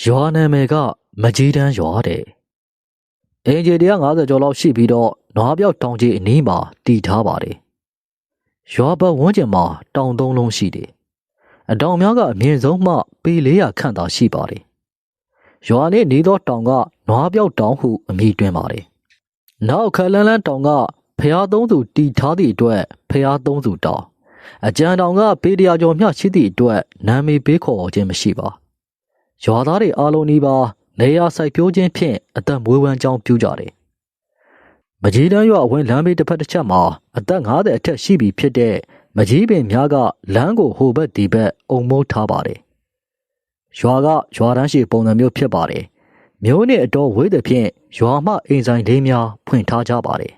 ရွာနာမည်ကမကြီးတန်းရွာတဲ့အင်ဂျီ150ကျော်လောက်ရှိပြီးတော့နွားပြောက်တောင်ကြီးအနီးမှာတည်ထားပါတယ်ရွာဘဝန်းကျင်မှာတောင်သုံးလုံးရှိတယ်အတောင်များကအမြင့်ဆုံးမှပေ400ခန့်သာရှိပါတယ်ရွာနဲ့နေသောတောင်ကနွားပြောက်တောင်ဟုအမည်တွင်ပါတယ်နောက်ခလန်းလန်းတောင်ကဖျားသုံးသူတည်ထားသည့်အတွက်ဖျားသုံးသူတောင်အကြံတောင်ကပေ100ကျော်မျှရှိသည့်အတွက်နာမည်ပေးခေါ်ခြင်းမရှိပါရွာသားတွေအားလုံးဒီပါနေရာစိုက်ပျိုးခြင်းဖြင့်အသက်မွေးဝမ်းကြောင်းပြုကြတယ်။မကြီးတန်းရွာအဝင်လမ်းဘေးတစ်ဖက်တစ်ချက်မှာအသက်50အထက်ရှိပြီဖြစ်တဲ့မကြီးပင်များကလမ်းကိုဟိုဘက်ဒီဘက်အုံမိုးထားပါတယ်။ရွာကရွာတန်းရှိပုံစံမျိုးဖြစ်ပါတယ်။မြို့နဲ့အတော်ဝေးတဲ့ဖြင့်ရွာမှအိမ်ဆိုင်လေးများဖွင့်ထားကြပါတယ်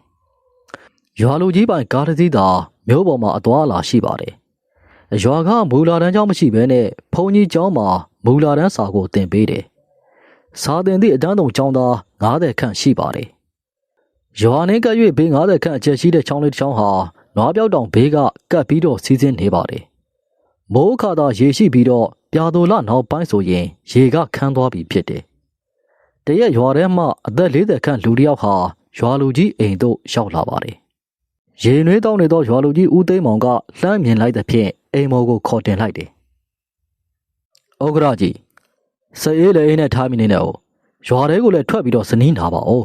။ရွာလူကြီးပိုင်ကားတစ်စီးသာမြို့ပေါ်မှာအသွားအလာရှိပါတယ်။ရွာကမူလာတန်းကျောင်းမရှိဘဲနဲ့ဘုံကြီးကျောင်းမှာမူလာတန်းစာကိုသင်ပေးတယ်။စာသင်သည့်အတန်းသုံးကျောင်းသား90ခန့်ရှိပါတယ်။ရွာနှင်းကပ်၍ဘေး90ခန့်အကျယ်ရှိတဲ့ကျောင်းလေးတစ်ကျောင်းဟာနွားပြောက်တောင်ဘေးကကပ်ပြီးတော့စီးဆင်းနေပါတယ်။မိုးခါသာရေရှိပြီးတော့ပြာသူလနောက်ပိုင်းဆိုရင်ရေကခန်းသွားပြီဖြစ်တယ်။တရက်ရွာထဲမှာအသက်40ခန့်လူတစ်ယောက်ဟာရွာလူကြီးအိမ်သို့ရောက်လာပါတယ်။ရေနွေးတောင်းနေသောရွာလူကြီးဦးသိန်းမောင်ကလှမ်းမြင်လိုက်တဲ့ဖြင့်အိမ်မော်ကိုခေါ်တင်လိုက်တယ်။ဩဂရကြီးစေးလေနဲ့ထားမိနေနဲ့ရွာတွေကိုလည်းထွက်ပြီးတော့စနင်းထားပါဦး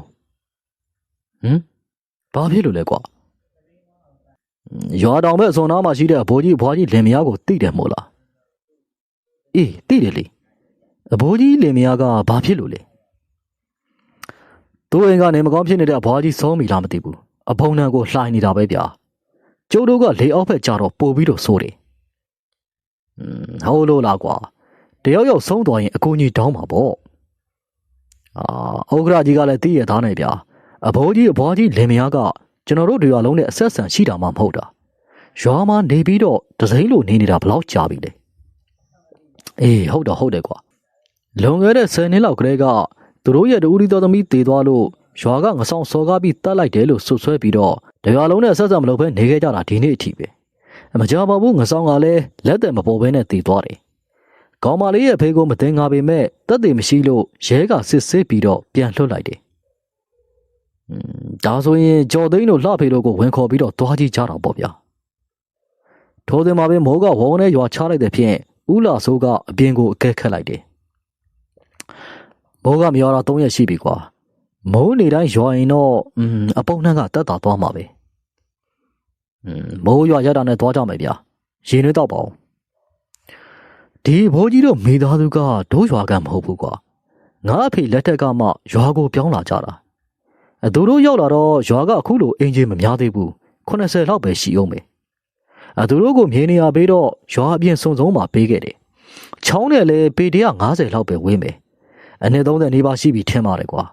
ဘာဖြစ်လို့လဲကွာရွာတောင်ဘက်အစုံနားမှာရှိတဲ့အဘိုးကြီးဘွားကြီးလင်မယားကိုတိတယ်မို့လားအေးတိတယ်လေအဘိုးကြီးလင်မယားကဘာဖြစ်လို့လဲသူ့အိမ်ကနေမကောင်းဖြစ်နေတဲ့ဘွားကြီးဆုံးပြီလားမသိဘူးအဖုံနှံကိုလှိုင်းနေတာပဲဗျာကျုပ်တို့ကလေအောက်ဖက်ကြတော့ပို့ပြီးတော့ဆိုးတယ်ဟုတ်လို့လားကွာတယောက်ယောက်ဆုံးသွားရင်အကူကြီးတောင်းပါပေါ့ဩဂရကြီးကလည်းတည်ရသားနေဗျာအဘိုးကြီးအဘွားကြီးလင်မယားကကျွန်တော်တို့တွေရွာလုံးနဲ့အဆက်ဆံရှိတာမှမဟုတ်တာရွာမှာနေပြီးတော့တစိမ့်လို့နေနေတာဘယ်လောက်ကြာပြီလဲအေးဟုတ်တယ်ကွာလွန်ခဲ့တဲ့10နှစ်လောက်ကလေးကသူတို့ရဲ့တူဦးဒီတော်သမီးတည်သွားလို့ရွာကငဆောင်စော်ကားပြီးတတ်လိုက်တယ်လို့ဆွဆွဲပြီးတော့တရွာလုံးနဲ့အဆက်ဆံမလုပ်ဘဲနေခဲ့ကြတာဒီနေ့အထိပဲမကြပါဘူးငဆောင်ကလည်းလက်သက်မပေါ်ဘဲနဲ့တည်သွားတယ်ကောင်မလေးရဲ့ဖေးကိုမသိငါပေမဲ့တက်တည်မရှိလို့ရဲကစစ်ဆေးပြီးတော့ပြန်လွှတ်လိုက်တယ်ဒါဆိုရင်ကြော်သိန်းတို့လှဖေတို့ကိုဝင်ခေါ်ပြီးတော့သွားကြည့်ကြတာပေါ့ဗျာထိုးတင်မှာပဲမိုးကဝုန်းနဲ့ရွာချလိုက်တဲ့ဖြင့်ဦးလာဆိုးကအပြင်ကိုအကဲခတ်လိုက်တယ်မိုးကမရွာတော့3ရက်ရှိပြီကွာမိုးနေတိုင်းရွာရင်တော့အပုံနှံကတက်တာသွားမှာပဲမိုးရွာရတာနဲ့သွားကြမယ်ဗျာရေနွေးတော့ပါဦးဒီဘိုးကြီးတို့မိသားစုကဒိုးရွာကမဟုတ်ဘူးကွာငါအဖေလက်ထက်ကမှရွာကိုပြောင်းလာကြတာသူတို့ရောက်လာတော့ရွာကအခုလိုအင်ဂျင်မများသေးဘူး80လောက်ပဲရှိအောင်ပဲသူတို့ကိုမြေနေရပေးတော့ရွာအပြင်စုံစုံမှာပေးခဲ့တယ်ချောင်းနဲ့လည်းပေ150လောက်ပဲဝင်းမယ်အနည်း30နေပါရှိပြီထင်ပါတယ်ကွာ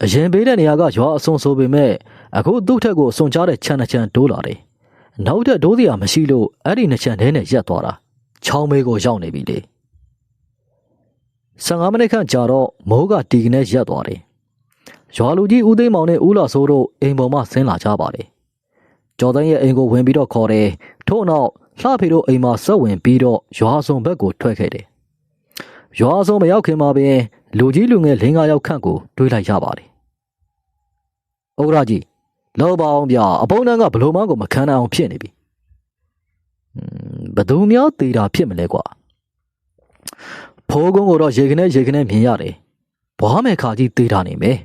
အရင်ပေးတဲ့နေရာကရွာအစုံဆိုပေမဲ့အခုသူ့ထက်ကိုစုံချတဲ့ခြံတစ်ခြံတိုးလာတယ်နောက်ထပ်ဒိုးစရာမရှိလို့အဲ့ဒီနှစ်ခြံထဲနဲ့ရက်သွားတာချောင်းမေးကိုရောက်နေပြီလေ15မိနစ်ခန့်ကြာတော့မိုးကတီကနေရက်သွားတယ်ရွာလူကြီးဦးသိန်းမောင်နဲ့ဦးလာဆိုးတို့အိမ်ပေါ်မှဆင်းလာကြပါတယ်ကျော်သိန်းရဲ့အိမ်ကိုဝင်ပြီးတော့ခေါ်တယ်ထို့နောက်လှဖေတို့အိမ်မှာဆက်ဝင်ပြီးတော့ရွာစုံဘက်ကိုထွက်ခဲ့တယ်ရွာစုံမရောက်ခင်မှာပင်လူကြီးလူငယ်5ယောက်ခန့်ကိုတွေးလိုက်ရပါတယ်ဩဂရကြီးလောပါအောင်ဗျာအပုံးတန်းကဘလို့မှကိုမခံနိုင်အောင်ဖြစ်နေပြီဘသူများသေးတာဖြစ်မလဲကွာဖိုးကုန်းကိုတော့ရေခနဲ့မြင်ရတယ်ဘွားမယ်ခါကြီးသေးတာနေမယ်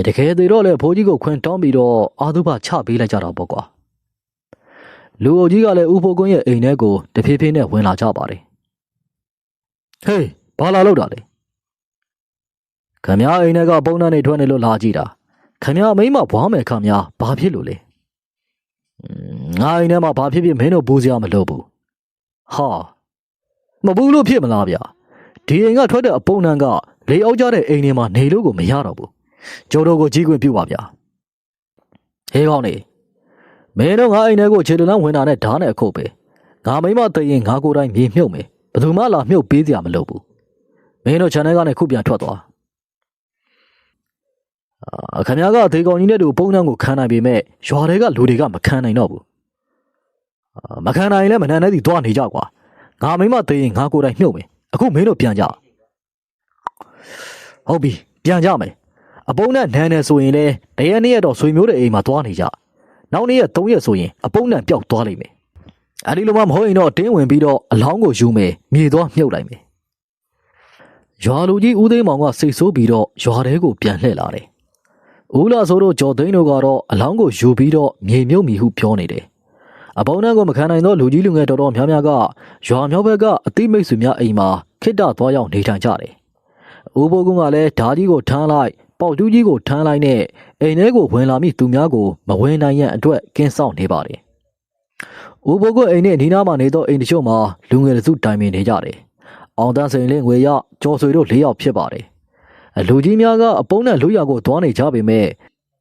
တကယ်သေးတော့လေဖိုးကြီးကိုခွင်တောင်းပြီးတော့အာသုဘချပေးလိုက်ကြတာပေါ့ကွာလူအုပ်ကြီးကလည်းဦးဖိုးကုန်းရဲ့အိမ်ထဲကိုတဖြည်းဖြည်းနဲ့ဝင်လာကြပါတယ်ဟေးဘာလာလို့တာလဲခမည်းအိမ်ထဲကပုံနှံနေထွက်နေလို့လာကြည့်တာခမည်းမိမဘွားမယ်ခမည်းဘာဖြစ်လို့လဲငါအိမ်ထဲမှာဘာဖြစ်ဖြစ်မင်းတို့ပူစရာမလိုဘူးဟာမပူလို့ဖြစ်မလားဗျာဒီအိမ်ကထွက်တဲ့အပုံနှံကလေအောက်ကြတဲ့အိမ်တွေမှာနေလို့ကိုမရတော့ဘူးကျိုးတို့ကိုကြီးခွင့်ပြုပါဗျာဟေးကောင်းနေမင်းတို့ငါအိမ်ထဲကိုခြေတလန်းဝင်တာနဲ့ဓာတ်နဲ့အခုတ်ပဲငါမိမတည်ရင်ငါကိုယ်တိုင်မြေမြုပ်မယ်ဘယ်သူမှလာမြုပ်ပေးစရာမလိုဘူးမင်းတို့ခြံထဲကနေခုပြန်ထွက်သွားခင်ဗျားကဒေကောင်ကြီးနဲ့တူပုံနှံကိုခံနိုင်ပေမဲ့ရွာတွေကလူတွေကမခံနိုင်တော့ဘူးမခံနိုင်လဲမနှံနဲ့စီသွားနေကြကွာ ငါမိမသိရင်ငါကိုယ်တိုင်မြုပ်မယ်အခုမင်းတို့ပြန်ကြဟုတ်ပြီပြန်ကြမယ်အပုံးနဲ့နန်းနေဆိုရင်လေတရက်နေ့ရက်တော့ဆွေမျိုးတွေအိမ်မှာသွားနေကြနောက်နေ့ရက်3ရက်ဆိုရင်အပုံးနဲ့ပျောက်သွားလိမ့်မယ်အဲ့ဒီလိုမှမဟုတ်ရင်တော့တင်းဝင်ပြီးတော့အလောင်းကိုယူမယ်မြေသွားမြုပ်လိုက်မယ်ရွာလူကြီးဦးသိန်းမောင်ကစိတ်ဆိုးပြီးတော့ရွာထဲကိုပြန်လှည့်လာတယ်ဦးလာဆိုတို့ကျော်သိန်းတို့ကတော့အလောင်းကိုယူပြီးတော့မြေမြုပ်မိဟုပြောနေတယ်အပုံးနဲ့ကိုမခံနိုင်တော့လူကြီးလူငယ်တော်တော်များများကရွာမြောက်ဘက်ကအသိမိတ်ဆွေများအိမ်မှာခိတ္တသွားရောက်နေထိုင်ကြတယ်ဦးဘိုးကုန်းကလည်းဓာကြီးကိုထမ်းလိုက်ပေါက်တူးကြီးကိုထမ်းလိုက်နဲ့အိမ်ထဲကိုဝင်လာမိသူများကိုမဝင်နိုင်ရန်အတွက်ကင်းဆောင်နေပါတယ်။ဦးဘိုးကုန်းအိမ်နဲ့ဒီနားမှာနေသောအိမ်တချို့မှာလူငယ်တစုတိုင်ပင်နေကြတယ်။အောင်တန်းစိန်လင်းငွေရကျော်ဆွေတို့၄ယောက်ဖြစ်ပါတယ်။လူကြီးများကအပုံးနဲ့လူရကိုသွားနေကြပေမဲ့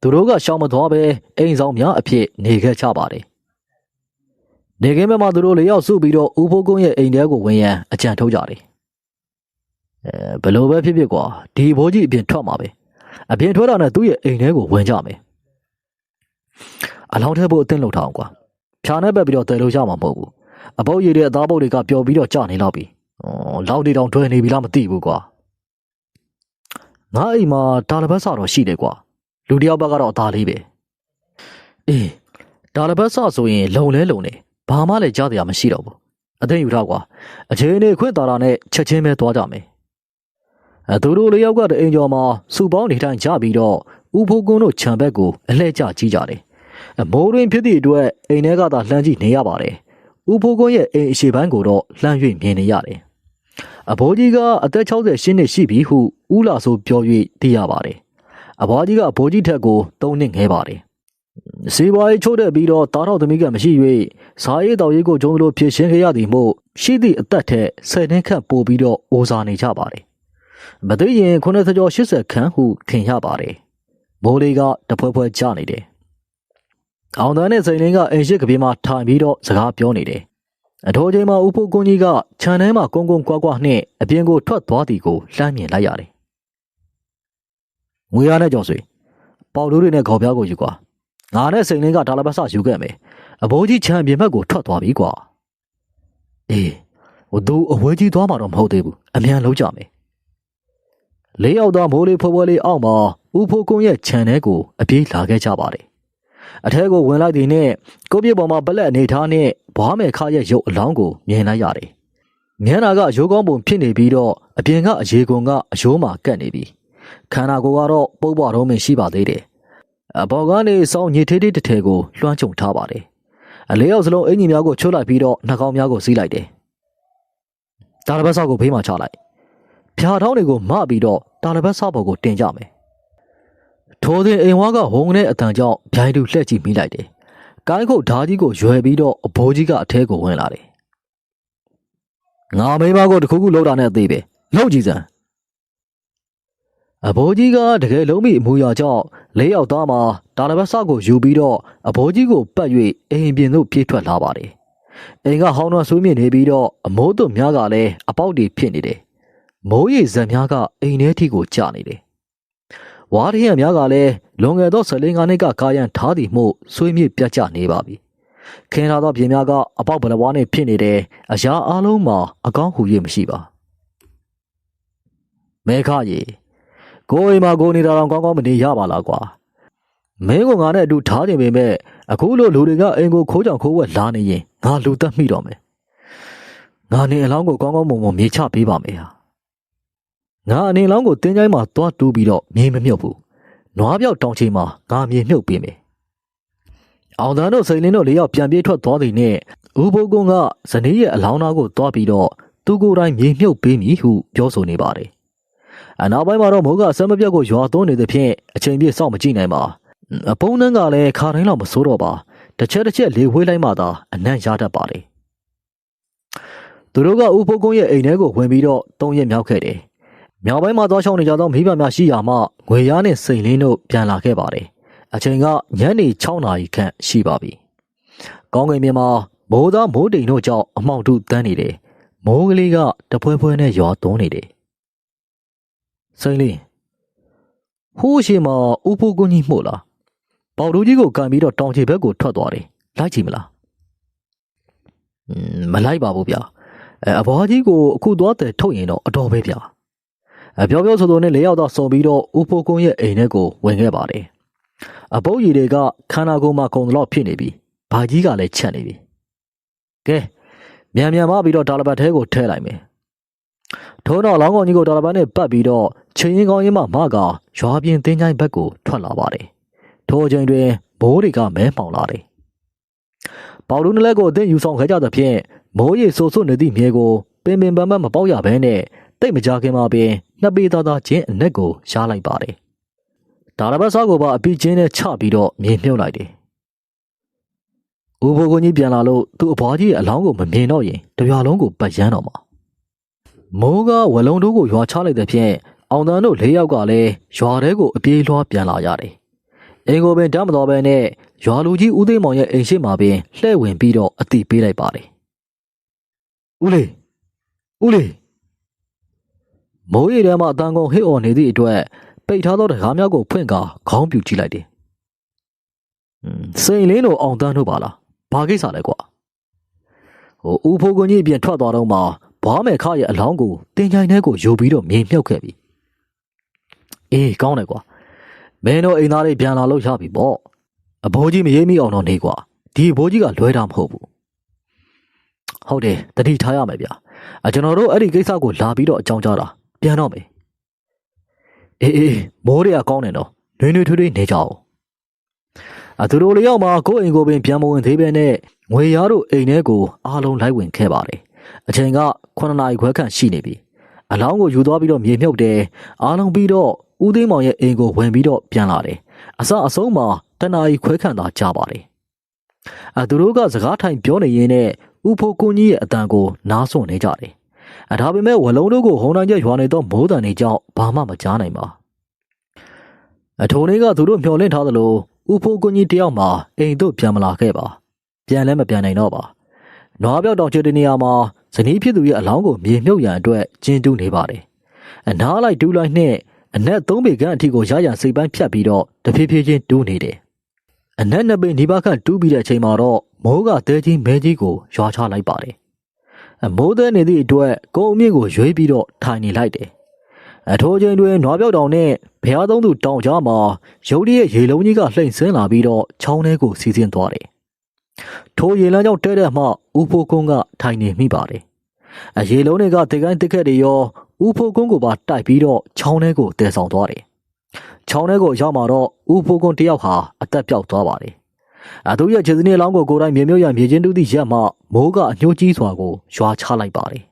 သူတို့ကရှောင်မသွားပဲအိမ်ဆောင်များအဖြစ်နေခဲ့ကြပါတယ်။နေခင်းဘက်မှာသူတို့၄ယောက်စုပြီးတော့ဦးဘိုးကုန်းရဲ့အိမ်ထဲကိုဝင်ရန်အကြံထုတ်ကြတယ်ဘယ်လိုပဲဖြစ်ဖြစ်ကွာဒီဘိုးကြီးအပြင်ထွက်မှာပဲအပြင်ထွက်တာနဲ့သူ့ရဲ့အိမ်ထဲကိုဝင်ကြမယ်အလောင်းထဲဖို့အသင့်လုပ်ထားအောင်ကွာဖြာနဲ့ပဲပြီးတော့တဲလို့ရမှာမဟုတ်ဘူးအပုပ်ရည်တဲ့အသားပုတ်တွေကပျော်ပြီးတော့ကြာနေတော့ပြီလောက်တီတောင်တွဲနေပြီလားမသိဘူးကွာငါအိမ်မှာဒါလဘတ်ဆတော့ရှိတယ်ကွာလူတယောက်ဘက်ကတော့အသားလေးပဲအေးဒါလဘတ်ဆဆိုရင်လုံလဲလုံနေဘာမှလည်းကြားတရားမရှိတော့ဘူးအသိယူထားကွာအချိန်နဲ့ခွင့်တာတာနဲ့ချက်ချင်းပဲသွားကြမယ်သူတို့လေးယောက်ကတအိမ်ကျော်မှာစုပေါင်းနေထိုင်ကြပြီးတော့ဦးဖိုးကွန်းတို့ခြံဘက်ကိုအလှည့်ကျကြီးကြတယ်။မိုးရင်းဖြစ်သည့်အတွက်အိမ်ထဲကသာလှမ်းကြည့်နေရပါတယ်။ဦးဖိုးကွန်းရဲ့အိမ်အရှိပိုင်းကိုတော့လှမ်း၍မြင်နေရတယ်။အဘိုးကြီးကအသက်60နှစ်ရှိပြီဟုဦးလာဆိုပြော၍သိရပါတယ်။အဘွားကြီးကအဘိုးကြီးထက်ကို3နှစ်ငယ်ပါတယ်။စီပွားရေးချိုးတဲ့ပြီးတော့တားတော်သမီးကမရှိ၍စားရေးတော်ရေးကိုကျုံလိုဖြစ်ရှင်းခဲ့ရသည်မို့ရှိသည့်အသက်ထက်10နှစ်ခန့်ပိုပြီးတော့အိုးစားနေကြပါတယ်မသိရင်90ကျော်80ခန်းဟုထင်ရပါတယ်မိုးလေးကတဖွဲဖွဲကျနေတယ်အောင်တန်းနဲ့စိန်လင်းကအိမ်ရှိကပြေးမှာထိုင်ပြီးတော့စကားပြောနေတယ်အထိုးချိန်မှာဦးဖို့ကွန်းကြီးကခြံထဲမှာကုန်းကွန်းကွာကွာနဲ့အပြင်ကိုထွက်သွားသည်ကိုလှမ်းမြင်လိုက်ရတယ်ငွေရနဲ့ကြော်ဆွေပေါက်တူးတွေနဲ့ခေါ်ပြားကိုယူကွာငါနဲ့စိန်လင်းကဒါလဘတ်ဆယူခဲ့မယ်အဘိုးကြီးခြံပြင်ဘက်ကိုထွက်သွားပြီကွာအေးဟိုသူအဝဲကြီးသွားမှာတော့မဟုတ်သေးဘူးအမြန်လုံးကြမယ်လေးယောက်သားမိုးလေးဖွဲဖွဲလေးအောက်မှာဦးဖိုးကွန်းရဲ့ခြံထဲကိုအပြေးလာခဲ့ကြပါတယ်အထဲကိုဝင်လိုက်သည်နဲ့ကိုပြစ်ပေါ်မှာပလက်အနေထားနဲ့ဘွားမယ်ခရဲ့ရုပ်အလောင်းကိုမြင်လိုက်ရတယ်မျက်နှာကရိုးကောင်းပုံဖြစ်နေပြီးတော့အပြင်ကအရေကွန်ကအယိုးမှာကပ်နေပြီခန္ဓာကိုယ်ကတော့ပုပ်ပွားတော့မှရှိပါသေးတယ်အပေါ်ကနေစောင်းညစ်သေးသေးတစ်ထည်ကိုလွှမ်းခြုံထားပါတယ်အလေးယောက်စလုံးအင်ကြီးများကိုချိုးလိုက်ပြီးတော့နှာခေါင်းများကိုစီးလိုက်တယ်တာလဘတ်ဆောက်ကိုဘေးမှာချလိုက်ဖြာထောင်းတွေကိုမပြီးတော့တာလဘတ်ဆောက်ပေါ်ကိုတင်ကြမယ်ထိုစဉ်အိမ်ဝါကဝုန်းတဲ့အတန်ကြောင့်ဗျိုင်းတူလှည့်ကြည့်မိလိုက်တယ်ကိုင်းခုတ်ဓာကြီးကိုရွယ်ပြီးတော့အဘိုးကြီးကအထဲကိုဝင်လာတယ်ငါမိမကိုတခုခုလှုပ်တာနဲ့အသေးပဲလှုပ်ကြည့်စမ်းအဘိုးကြီးကတကယ်လုံးမိအမူအရာကြောင့်လေးယောက်သားမှာတာလဘတ်ဆောက်ကိုယူပြီးတော့အဘိုးကြီးကိုပတ်၍အိမ်ပြင်သို့ပြေးထွက်လာပါတယ်အိမ်ကဟောင်းနှဆွေးမြင့်နေပြီးတော့အမိုးတို့များကလည်းအပေါက်တွေဖြစ်နေတယ်မိုးရိပ်ဇံများကအိမ်ထဲထိကိုကျနေတယ်ဝါးရံများကလည်းလွန်ခဲ့သော14နှစ်ကကာယံထားသည်မှုဆွေးမြင့်ပြတ်ကျနေပါပြီခင်းထားသောပြင်များကအပေါက်ဗလဝါးနဲ့ဖြစ်နေတယ်အရာအလုံးမှာအကောင်းဟူ၍မရှိပါမဲခရေကိုအိမ်မှာကိုနေတာတော့ကောင်းကောင်းမနေရပါလားကွာမင်းကငါနဲ့အတူထားနေပေမဲ့အခုလိုလူတွေကအိမ်ကိုခိုးကြောင်ခိုးဝက်လာနေရင်ငါလူသက်မိတော့မယ်ငါနေအလောင်းကိုကောင်းကောင်းမွန်မွန်မြေချပေးပါမယ်ဟာငါအနေလောင်းကိုတင်းချိုင်းမှာသွားတူးပြီးတော့မြေမမြုပ်ဘူးနွားပြောက်တောင်ချိန်မှာငါမြေမြုပ်ပေးမယ်အောင်တန်းတို့စိန်လင်းတို့လေးယောက်ပြန်ပြေးထွက်သွားသည်နဲ့ဦးဘိုးကုန်းကဇနီးရဲ့အလောင်းသားကိုသွားပြီးတော့သူကိုယ်တိုင်မြေမြုပ်ပေးမည်ဟုပြောဆိုနေပါတယ်အနောက်ပိုင်းမှာတော့မိုးကအစမ်းမပြတ်ကိုရွာသွန်းနေသဖြင့်အချိန်ပြည့်စောင့်မကြည့်နိုင်ပါအပုံးနှန်းကလည်းခါတိုင်းလောက်မစိုးတော့ပါတစ်ချက်လေဝေးလိုက်မှသာအနံ့ရတတ်ပါလေသူတို့ကဦးဘိုးကုန်းရဲ့အိမ်ထဲကိုဝင်ပြီးတော့3ရက်မြောက်ခဲ့တယ်မြောက်ပိုင်းမှာသွားချောင်းနေကြသောမိဘများရှိရာမှငွေရားနဲ့စိန်လင်းတို့ပြန်လာခဲ့ပါတယ်အချိန်ကညနေ6နာရီခန့်ရှိပါပြီကောင်းကင်မြေမှာမိုးသားမိုးတိမ်တို့ကြောင့်အမှောင်ထုတန်းနေတယ်မိုးကလေးကတဖွဲဖွဲနဲ့ရွာသွန်းနေတယ်စိန်လင်းဟိုးရှိမှာဦးဖိုးကွန်းကြီးမှုလားပေါတူကြီးကိုကန်ပြီးတော့တောင်ချေဘက်ကိုထွက်သွားတယ်လိုက်ကြည့်မလားမလိုက်ပါဘူးဗျာ အဘွားကြီးကိုအခုသွားတဲ့ထုတ်ရင်တော့အတော်ပဲဗျာပြောပြောဆိုဆိုနဲ့၄ယောက်တော့စော်ပြီးတော့ဦးဖိုးကုန်းရဲ့အိမ်ထဲကိုဝင်ခဲ့ပါတယ်အပုပ်ရည်တွေကခန္ဓာကိုယ်မှာကုန်တော့ဖြစ်နေပြီဘာကြီးကလည်းချက်နေပြီကဲမြန်မြန်မပြီးတော့ဒါလဘတ်ထဲကိုထဲလိုက်မယ်ထို့တော့လောင်းကောင်ကြီးကိုဒါလဘတ်နဲ့ပတ်ပြီးတော့ချင်းရင်ကောင်းရင်မှကရွာပြင်တင်းချိုင်းဘက်ကိုထွက်လာပါတယ်ထိုအချိန်တွင်မိုးတွေကမဲမှောင်လာတယ်ပေါလူနှလက်ကိုအသင်းယူဆောင်ခဲ့ကြသဖြင့်မိုးရေဆူဆွနေသည့်မြေကိုပင်ပင်ပန်းပန်းမပေါက်ရဘဲနဲ့တိတ်မကြခင်မှာပင်နှစ်ပေသားသားချင်းအနက်ကိုရှားလိုက်ပါတယ်ဒါလဘတ်စားကိုပါအပီချင်းနဲ့ချပြီးတော့မြေမြုပ်လိုက်တယ်ဦးဘိုးကြီးပြန်လာလို့သူ့အဘွားကြီးရဲ့အလောင်းကိုမမြင်တော့ရင်တရွာလုံးကိုပတ်ရမ်းတော့မှာမိုးကဝလုံးတို့ကိုရွာချလိုက်တဲ့ဖြင့်အောင်တန်းတို့၄ယောက်ကလည်းရွာထဲကိုအပြေးလွှားပြန်လာရတယ်အိမ်ကိုပင်တမ်းမတော်ပဲနဲ့ရွာလူကြီးဦးသိမ်းမောင်ရဲ့အိမ်ရှိမှာပင်လှဲ့ဝင်ပြီးတော့အတိပေးလိုက်ပါတယ်ဦးလေးမိုးရီထဲမှာအတန်ကုန်ဟစ်အော်နေသည့်အတွက်ပိတ်ထားသောတကားများကိုဖွင့်ကာခေါင်းပြူကြည့်လိုက်တယ်စိန်လင်းတို့အောင်တန်းတို့ပါလားဘာကိစ္စလဲကွာဦးဖိုးကွန်ကြီးပြန်ထွက်သွားတော့မှဘွားမယ်ခရဲ့အလောင်းကိုတင်ချိုင်ထဲကိုယူပြီးတော့မြေမြုပ်ခဲ့ပြီအေးကောင်းတယ်ကွာမင်းတို့အိမ်သားတွေပြန်လာလို့ရပြီပေါ့အဘိုးကြီးမရေးမိအောင်တော့နေကွာဒီအဘိုးကြီးကလွဲတာမဟုတ်ဘူးဟုတ်တယ်တတိထားရမယ်ဗျာကျွန်တော်တို့အဲ့ဒီကိစ္စကိုလာပြီးတော့အကြောင်းကြားတာပြန်တော့မယ်အေးမိုးတွေကကောင်းတယ်နော်နွေထွေးနေကြအောင်သူတို့လေးယောက်မှာကိုယ့်အိမ်ကိုပင်ပြန်မဝင်သေးပဲနဲ့ငွေရတို့အိမ်ထဲကိုအားလုံးလိုက်ဝင်ခဲ့ပါတယ်အချိန်က9နာရီခွဲခန့်ရှိနေပြီအလောင်းကိုယူသွားပြီးတော့မြေမြုပ်တယ်အားလုံးပြီးတော့ဦးသိန်းမောင်ရဲ့အိမ်ကိုဝင်ပြီးတော့ပြန်လာတယ်အစအဆုံးမှာတနာရီခွဲခန့်သာကြာပါတယ်သူတို့ကစကားထိုင်ပြောနေရင်းနဲ့ဦးဖိုးကွန်ကြီးရဲ့အတန်ကိုနားဆွနေကြတယ်ဒါပေမဲ့ဝလုံးတို့ကိုဟုံတိုင်းကျရွာနေတော့မိုးတန်နေကြောင်းဘာမှမကြားနိုင်ပါထိုနေ့ကသူတို့မျှော်လင့်ထားသလိုဦးဖိုးကွန်ကြီးတယောက်မှအိမ်တို့ပြန်မလာခဲ့ပါပြန်လည်းမပြန်နိုင်တော့ပါနွားပြောက်တောင်ကျတဲ့နေရာမှာဇနီးဖြစ်သူရဲ့အလောင်းကိုမြေမြုပ်ရန်အတွက်ကျင်းတူးနေပါတယ်အနားလိုက်တူးလိုက်နဲ့အနက်3ပေခန့်အထိကိုရရန်စိတ်ပိုင်းဖြတ်ပြီးတော့တဖြည်းဖြည်းချင်းတူးနေတယ်အနက်2ပေနီးပါးခန့်တူးပြီးတဲ့အချိန်မှာတော့မိုးကတဲကြီးမဲကြီးကိုရွာချလိုက်ပါတယ်မိုးတဲနေသည့်အတွက်ကုန်းအမြင့်ကိုရွေးပြီးတော့ထိုင်နေလိုက်တယ်ထိုချိန်တွင်နွားပြောက်တောင်နဲ့ဘုရားသုံးသူတောင်ကြားမှာရုတ်တရက်ရေလုံးကြီးကလှိမ့်ဆင်းလာပြီးတော့ချောင်းထဲကိုစီးဆင်းသွားတယ်ထိုရေလမ်းကြောင့်တဲတဲ့မှဦးဖိုးကုန်းကထိုင်နေမိပါတယ်ရေလုံးတွေကတေကိုင်းတက်ခက်တွေရောဦးဖိုးကုန်းကိုပါတိုက်ပြီးတော့ချောင်းထဲကိုတည်ဆောင်သွားတယ်ချောင်းထဲကိုရောက်မှာတော့ဦးဖိုးကုန်းတယောက်ဟာအသက်ပြောက်သွားပါတယ်သူရဲ့ခြေစနစ်အလောင်းကိုကိုယ်တိုင်မြေမြုပ်ရမြေချင်းတူးသည့်ရက်မှမိုးကအညှိုးကြီးစွာကိုရွာချလိုက်ပါတယ်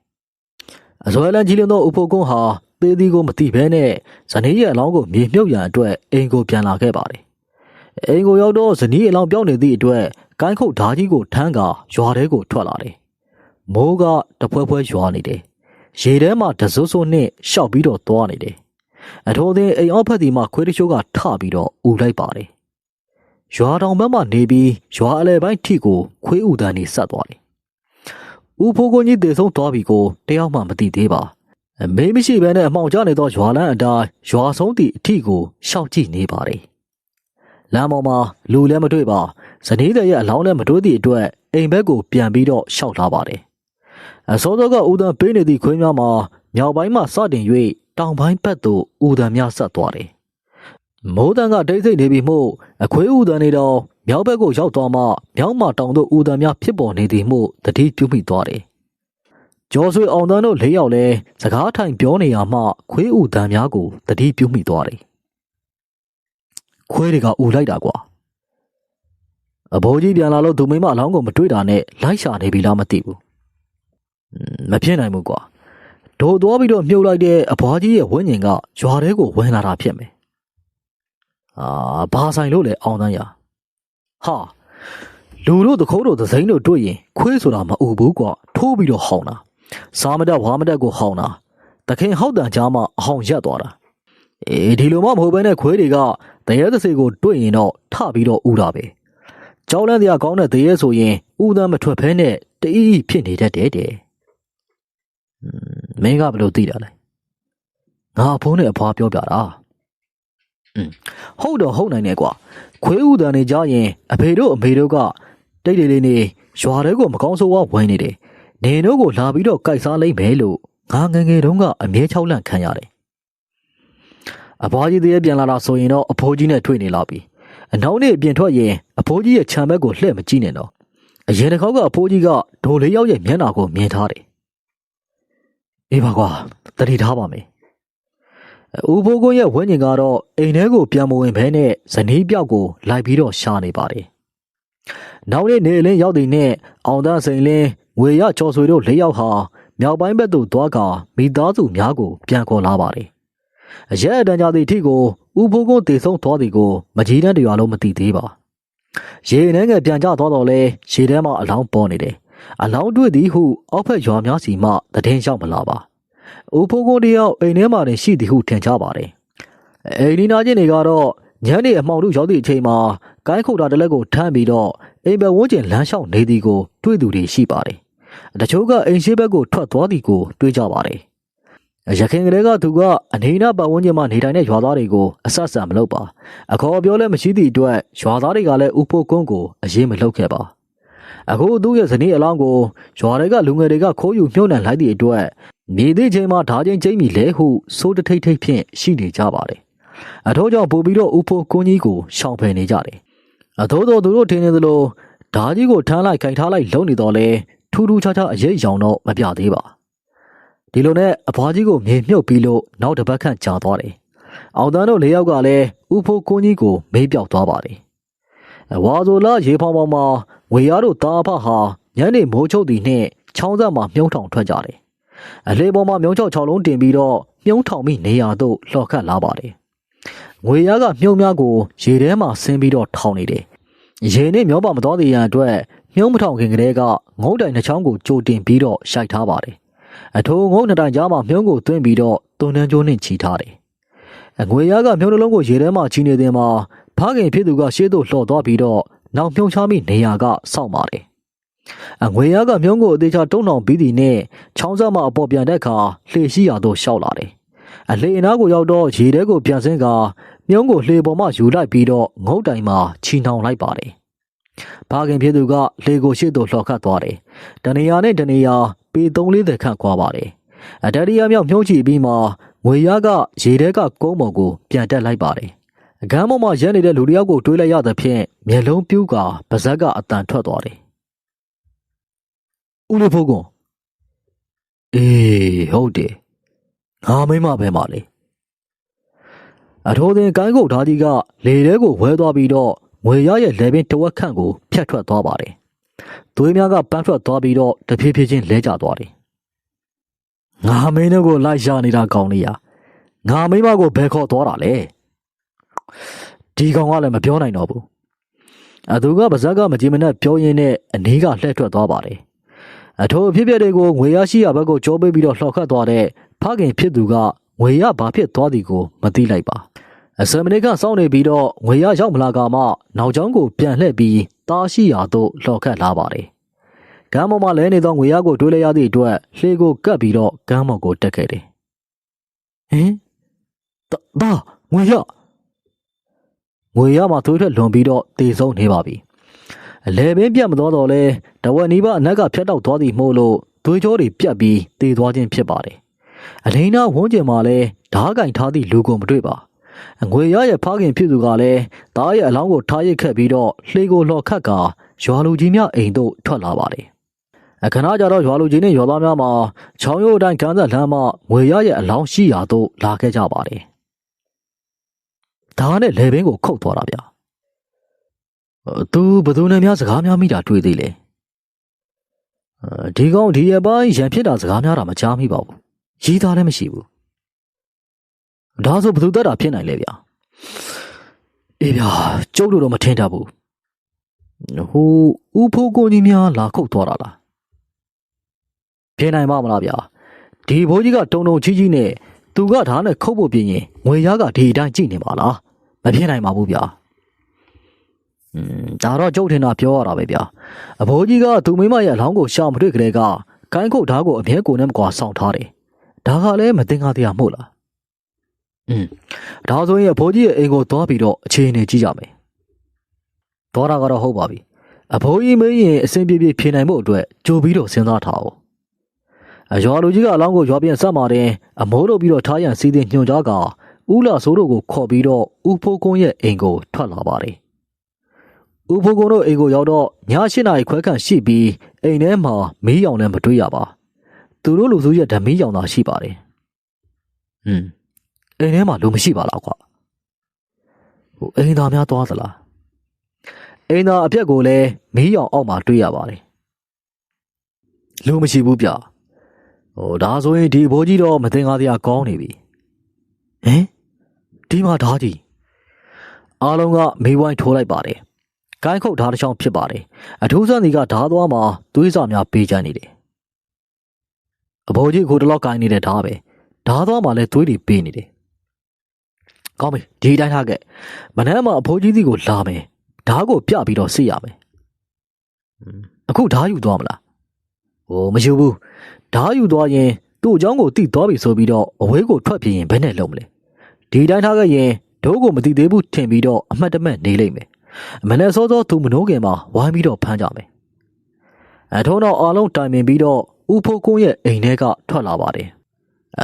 အစွဲလန်းကြီးလင်းသောဦးဖိုးကုန်းဟာသေးသေးကိုမသိဘဲနဲ့ဇနီးရဲ့အလောင်းကိုမြေမြုပ်ရန်အတွက်အိမ်ကိုပြန်လာခဲ့ပါတယ်အိမ်ကိုရောက်တော့ဇနီးအလောင်းပြောင်းနေသည့်အတွက်ကိုင်းခုတ်ဓာကြီးကိုထမ်းကာရွာထဲကိုထွက်လာတယ်မိုးကတဖွဲဖွဲရွာနေတယ်ရေထဲမှာတစွတ်စွတ်နဲ့ရှောက်ပြီးတော့သွားနေတယ်အထိုးသည်အိမ်အောက်ဖက်ဒီမှာခွေးတချို့ကထပြီးတော့ဥလိုက်ပါတယ်ရွာတောင်ဘက်မှနေပြီးရွာအလဲပိုင်းထိကိုခွေးဥတန်းနေဆက်သွားတယ်ဦးဖိုးကွန်ကြီးတေဆုံးသွားပြီကိုတယောက်မှမသိသေးပါမေးမရှိဘဲနဲ့အမှောင်ကျနေသောရွာလန်းအတိုင်းရွာဆုံးသည့်အထိကိုရှောက်ကြည့်နေပါတယ်လမ်းပေါ်မှာလူလည်းမတွေ့ပါဇနီးတဲ့ရဲ့အလောင်းလည်းမတွေ့သည့်အတွက်အိမ်ဘက်ကိုပြန်ပြီးတော့ရှောက်လာပါတယ်အစောစောကဦးတန်းပေးနေသည့်ခွေးများမှာမြောက်ပိုင်းမှစတင်၍တောင်ပိုင်းဘက်သို့ဦးတန်းများဆက်သွားတယ်မိုးတန်းကတိတ်ဆိတ်နေပြီမို့အခွေးဦးတန်းနေတော့မြောက်ဘက်ကိုရောက်သွားမှမြောက်မှတောင်သို့ဦးတန်းများဖြစ်ပေါ်နေသည်မို့တတိပြုမိသွားတယ်ကျော်ဆွေအောင်တန်းတို့၄ယောက်လည်းစကားထိုင်ပြောနေရမှခွေးဦးတန်းများကိုတတိပြုမိသွားတယ်ခွေးတွေကဦးလိုက်တာကွာအဘိုးကြီးပြန်လာလို့သူမိမအလောင်းကိုမတွေ့တာနဲ့လိုက်ရှာနေပြီလားမသိဘူးမဖြစ်နိုင်ဘူးကွာဒို့သွားပြီးတော့မြုပ်လိုက်တဲ့အဘွားကြီးရဲ့ဝိညာဉ်ကရွာထဲကိုဝင်လာတာဖြစ်မယ်ဘာဆိုင်လို့လဲအောင်တန်းရဟာလူတို့တခိုးတို့သစိမ်းတို့တွေ့ရင်ခွေးဆိုတာမအူဘူးကွာထိုးပြီးတော့ဟောင်းတာစားမတက်ဝါမတက်ကိုဟောင်းတာတခင်ဟောက်တန်ကြားမှာအဟောင်းရက်သွားတာဒီလိုမှမဟုတ်ဘဲနဲ့ခွေးတွေကတရဲသစေကိုတွေ့ရင်တော့ထပြီးတော့ဥတာပဲကြောက်လန့်တရားကောင်းတဲ့တရဲဆိုရင်ဥသမ်းမထွက်ဖဲနဲ့တီးဖြစ်နေတတ်တယ်မင်းကဘယ်လိုသိတာလဲငါအဖိုးနဲ့အဖွားပြောပြတာဟုတ်တော့ဟုတ်နိုင်တယ်ကွာခွေးဥတန်နေကြရင်အဖေတို့အမေတို့ကတိတ်တိတ်လေးနေရွာထဲကိုမကောင်းဆိုးဝါဝင်နေတယ် နေတို့ကိုလာပြီးတော့ကြိုက်စားလိုက်မယ်လို့ငါငယ်ငယ်တုန်းကအမြဲ6လန့်ခံရတယ်အဘွားကြီးတည်းပြန်လာတာဆိုရင်တော့အဖိုးကြီးနဲ့တွေ့နေလာပြီအနောက်နေ့ပြင်ထွက်ရင်အဖိုးကြီးရဲ့ခြံဘက်ကိုလှည့်မကြည့်နဲ့တော့အရင်တစ်ခေါက်ကအဖိုးကြီးကဒိုလေးယောက်ရဲ့မျက်နှာကိုမြင်ထားတယ်အေးပါကွာတတိထားပါမယ်ဦးဖိုးကွန်းရဲ့ဝင်းကျင်ကတော့အိမ်ထဲကိုပြန်မဝင်ဘဲနဲ့ဇနီးပြောက်ကိုလိုက်ပြီးတော့ရှာနေပါတယ်နောက်နေ့နေလင်းရောက်တဲ့နဲ့အောင်သားစိန်လင်းငွေရချော်ဆွေတို့၄ယောက်ဟာမြောက်ပိုင်းဘက်သို့သွားကာမိသားစုများကိုပြန်ခေါ်လာပါတယ်အရက်အတန်းကြသည့်အထိကိုဦးဖိုးကွန်းတည်ဆုံးသွားသည်ကိုမကြီးတန်းတရွာလုံးမသိသေးပါရေနှဲငယ်ပြန်ကျသွားတော့လဲရေထဲမှာအလောင်းပေါ်နေတယ်အလောင်းတွေ့သည်ဟုအောက်ဖက်ရွာများစီမှတည်င်းရောက်မလာပါဦးဖိုးကွန်းတယောက်အိမ်ထဲမှာတင်ရှိသည်ဟုထင်ကြပါတယ်အိမ်ဒီနာချင်းတွေကတော့ညနေအမှောင်တို့ရောက်သည့်အချိန်မှာကိုင်းခုတ်တာတလက်ကိုထမ်းပြီးတော့အိမ်ဘက်ဝန်းကျင်လမ်းလျှောက်နေသည်ကိုတွေ့သူတွေရှိပါတယ်တချို့ကအိမ်ရှိဘက်ကိုထွက်သွားသည်ကိုတွေ့ကြပါတယ်ရခင်ကလေးကသူကအနေနာပတ်ဝန်းကျင်မှာနေထိုင်တဲ့ရွာသားတွေကိုအဆက်ဆံမလုပ်ပါအခေါ်ပြောလဲမရှိသည့်အတွက်ရွာသားတွေကလည်းဥဖို့ကွန်းကိုအရေးမလုပ်ခဲ့ပါအခုသူ့ရဲ့ဇနီးအလောင်းကိုရွာတွေကလူငယ်တွေကခိုးယူမြုပ်နှံလိုက်သည့်အတွက်မြေသည့်ချိန်မှာဓာချင်းကျိမ့်မီလဲဟုစိုးတထိတ်ထိတ်ဖြင့်ရှိနေကြပါတယ်အထို့ကြောင့်ပို့ပြီးတော့ဥဖို့ကွန်းကြီးကိုရှောင်ဖယ်နေကြတယ်အထို့သောသူတို့ထင်နေသလိုဓာကြီးကိုထမ်းလိုက်ခိုင်ထားလိုက်လုံနေတော့လဲထူးထူးခြားခြားအရေးအယောင်တော့မပြသေးပါဒီလိုနဲ့အဖွားကြီးကိုမြေမြုပ်ပြီးလို့နောက်တစ်ပတ်ခန့်ကြာသွားတယ်အောင်တန်းတို့၄ယောက်ကလည်းဥဖို့ကွန်းကြီးကိုမေးပြောက်သွားပါတယ်ဝါဆိုလာရေဖောင်းပေါ်မှာငွေရတို့တာအဖဟာညနေမိုးချုပ်သည်နှင့်ချောင်းဆက်မှာမြုံထောင်ထွက်ကြတယ်အလေပေါ်မှာမြုံချောက်6လုံးတင်ပြီးတော့မြုံထောင်မိနေရာသို့လှော်ခတ်လာပါတယ်ငွေရကမြုံများကိုရေထဲမှာဆင်းပြီးတော့ထောင်နေတယ်ရေနဲ့မျောပါမသွားသေးရန်အတွက်မြုံမထောင်ခင်ကလေးကငုံတိုင်နှချောင်းကိုကြိုတင်ပြီးတော့ရှိုက်ထားပါတယ်အထိုးငုံနှစ်တိုင်ကြားမှာမြုံကိုသွင်းပြီးတော့သွန်နှန်းကျိုးနဲ့ချီထားတယ်ငွေရကမြုံနှလုံးကိုရေထဲမှာချီနေတဲ့မှာဖခင်ဖြစ်သူကရှေ့သို့လှော်သွားပြီးတော့နောက်မြုံချမိနေရာကစောင့်ပါတယ်ငွေရကမြုံကိုအသေးချာတုံးတောင်ပြီးသည်နဲ့ချောင်းစားမှအပေါ်ပြန်တဲ့အခါလှေရှိရာသို့ရှောက်လာတယ်အလှေအနားကိုရောက်တော့ရေထဲကိုပြန်ဆင်းကာမြုံကိုလှေပေါ်မှယူလိုက်ပြီးတော့ငုံတိုင်မှာချီနှောင်လိုက်ပါတယ်ဖခင်ဖြစ်သူကလှေကိုရှေ့သို့လှော်ခတ်သွားတယ်တနေရာနဲ့တနေရာပေ3-40ခန့်ကွာပါတယ်အတရီယာမြောက်မြုံချီပြီးမှငွေရကရေထဲကကုန်းပေါ်ကိုပြန်တက်လိုက်ပါတယ်ကမ်းပေါ်မှာရက်နေတဲ့လူတစ်ယောက်ကိုတွေးလိုက်ရသဖြင့်မျက်လုံးပြူးကာပါးစပ်ကအတန်ထွက်သွားတယ်ဦးလေးဖိုးကွန်အေးဟုတ်တယ်ငါမိမပဲမလေးအထိုးတင်ကိုင်းကုတ်ဓာကြီးကလေထဲကိုဝဲသွားပြီးတော့ငွေရရဲ့လေပင်တဝက်ခန့်ကိုဖြတ်ထွက်သွားပါတယ်သွေးများကပန်းထွက်သွားပြီးတော့တဖြည်းဖြည်းချင်းလဲကျသွားတယ်ငါမင်းတို့ကိုလိုက်ရနေတာကောင်းလေးရငါမိမကိုဘယ်ခေါ်သွားတာလဲဒီကောင်ကလည်းမပြောနိုင်တော့ဘူးအသူကပါဇက်ကမကြည်မနဲ့ပြောရင်းနဲ့အနည်းကလှည့်ထွက်သွားပါတယ်အထိုအဖြစ်အပျက်တွေကိုငွေရရှိရဘက်ကိုကြောပေးပြီးတော့လှော်ခတ်သွားတဲ့ဖခင်ဖြစ်သူကငွေရဘာဖြစ်သွားသည်ကိုမသိလိုက်ပါအစမနစ်ကစောင့်နေပြီးတော့ငွေရရောက်မလာကမှနောက်ကျောင်းကိုပြန်လှည့်ပြီးတားရှိရာသို့လှော်ခတ်လာပါတယ်ကမ်းပေါ်မှာလဲနေသောငွေရကိုတွေးလိုက်ရသည့်အတွက်လှေကိုကပ်ပြီးတော့ကမ်းပေါ်ကိုတက်ခဲ့တယ်ဟင်ဒါငွေရမှာသွေးထွက်လွန်ပြီးတော့တေဆုံးနေပါပြီအလဲပင်ပြတ်မသွားတော့လဲတဝက်နီးပါးအနက်ကဖြတ်တောက်သွားသည်မို့လို့သွေးကြောတွေပြတ်ပြီးတေသွားခြင်းဖြစ်ပါတယ်အလိန်နာဝန်းကျင်မှာလဲဓားကင်ထားသည့်လူကိုမတွေ့ပါငွေရရဲ့ဖခင်ဖြစ်သူကလည်းဓားရဲ့အလောင်းကိုထားရိတ်ခတ်ပြီးတော့လှေကိုလှော်ခတ်ကာရွာလူကြီးများအိမ်သို့ထွက်လာပါတယ်အခဏကြတော့ရွာလူကြီးနဲ့ရွာသားများမှာချောင်းရိုးအတိုင်းကမ်းဆက်လမ်းမှငွေရရဲ့အလောင်းရှိရာသို့လာခဲ့ကြပါတယ်ဒါနဲ့လေပင်ကိုခုတ်သွားတာဗျာသူဘသူနဲ့များစကားများမိတာတွေ့သေးလေဒီကောင်ဒီရဲ့ပိုင်းရံဖြစ်တာစကားများတာမကြားမိပါဘူးရေးသားလည်းမရှိဘူးဒါဆိုဘသူတက်တာဖြစ်နိုင်လဲဗျာအေးဗျာကျုပ်တို့တော့မထင်တတ်ဘူးဟိုဦးဖိုးကိုကြီးများလာခုတ်သွားတာလားဖြစ်နိုင်ပါမလားဗျာဒီဘိုးကြီးကတုံတုံချီကြီးနဲ့သူကဓာတ်နဲ့ခုတ်ဖို့ပြင်ရင်ငွေရကဒီအတိုင်းကြည့်နေပါလားမဖြစ်နိုင်ပါဘူးဗျာဒါတော့ကျုပ်ထင်တာပြောရတာပဲဗျာအဘိုးကြီးကသူမိမရဲ့အလောင်းကိုရှာမတွေ့ကြတဲ့ကကိုင်းခုတ်ဓာတ်ကိုအမြဲကိုနဲ့မကွာဆောင်ထားတယ်ဒါကလည်းမတင်ကားတရားမဟုတ်လားဒါဆိုရင်အဘိုးကြီးရဲ့အိမ်ကိုသွားပြီးတော့အခြေအနေကြည့်ကြမယ်သွားတာကတော့ဟုတ်ပါပြီအဘိုးကြီးမင်းရင်အစဉ်ပြေပြေဖြေနိုင်ဖို့အတွက်ကြိုပြီးတော့စဉ်းစားထားအောင် ရွာလူကြီးကအလောင်းကိုရွာပြန်ဆက်มาတယ်အမိုးတို့ပြီးတော့ထားရန်စီးတင်ညွှန်ကြားကဦးလာဆိုးတို့ကိုခေါ်ပြီးတော့ဦးဖိုးကုန်းရဲ့အိမ်ကိုထွက်လာပါတယ်ဦးဖိုးကုန်းတို့အိမ်ကိုရောက်တော့ည8 နာရီခွဲခန့်ရှိပြီးအိမ်ထဲမှာမီးရောင်လည်းမတွေ့ရပါသူတို့လူစုရဲ့ဓမီးရောင်သာရှိပါတယ်အိမ်ထဲမှာလူမရှိပါလားကွာအိမ်သားများသွားသလားအိမ်သားအပြက်ကိုလည်းမီးရောင်အောက်မှာတွေ့ရပါတယ်လူမရှိဘူးဗျဒါဆိုရင်ဒီဘိုးကြီးတော့မတင်ကားတရားကောင်းနေပြီဒီမှာဓာကြီးအားလုံးကမေးဝိုင်းထိုးလိုက်ပါတယ်ကိုင်းခုတ်ဓာတစ်ချောင်းဖြစ်ပါတယ်အထူးဆန်းစီကဓာသွားမှာသွေးစာများပေးချမ်းနေတယ်အဘိုးကြီးကိုတလောက်ကိုင်းနေတဲ့ဓာပဲဓာသွားမှာလည်းသွေးတွေပေးနေတယ်ကောင်းပြီဒီတိုင်းထားခဲ့မနက်မှာအဖိုးကြီးစီကိုလာမယ်ဓာကိုပြပြီးတော့စစ်ရမယ်အခုဓာယူသွားမလားမယူဘူးဓာယူသွားရင်သူ့အကြောင်းကိုတိသွားပြီဆိုပြီးတော့အဝေးကိုထွက်ပြေးရင်ဘယ်နဲ့လုံးမလဲဒီတိုင်းထားခဲ့ရင်ဒိုးကိုမတိသေးဘူးထင်ပြီးတော့အမှတ်တမဲ့နေလိမ့်မယ်မနက်စောစောသူမနှိုးခင်မှာဝိုင်းပြီးတော့ဖမ်းကြမယ်ထုံးတော့အားလုံးတိုင်ပင်ပြီးတော့ဦးဖိုးကုန်းရဲ့အိမ်ထဲကထွက်လာပါတယ်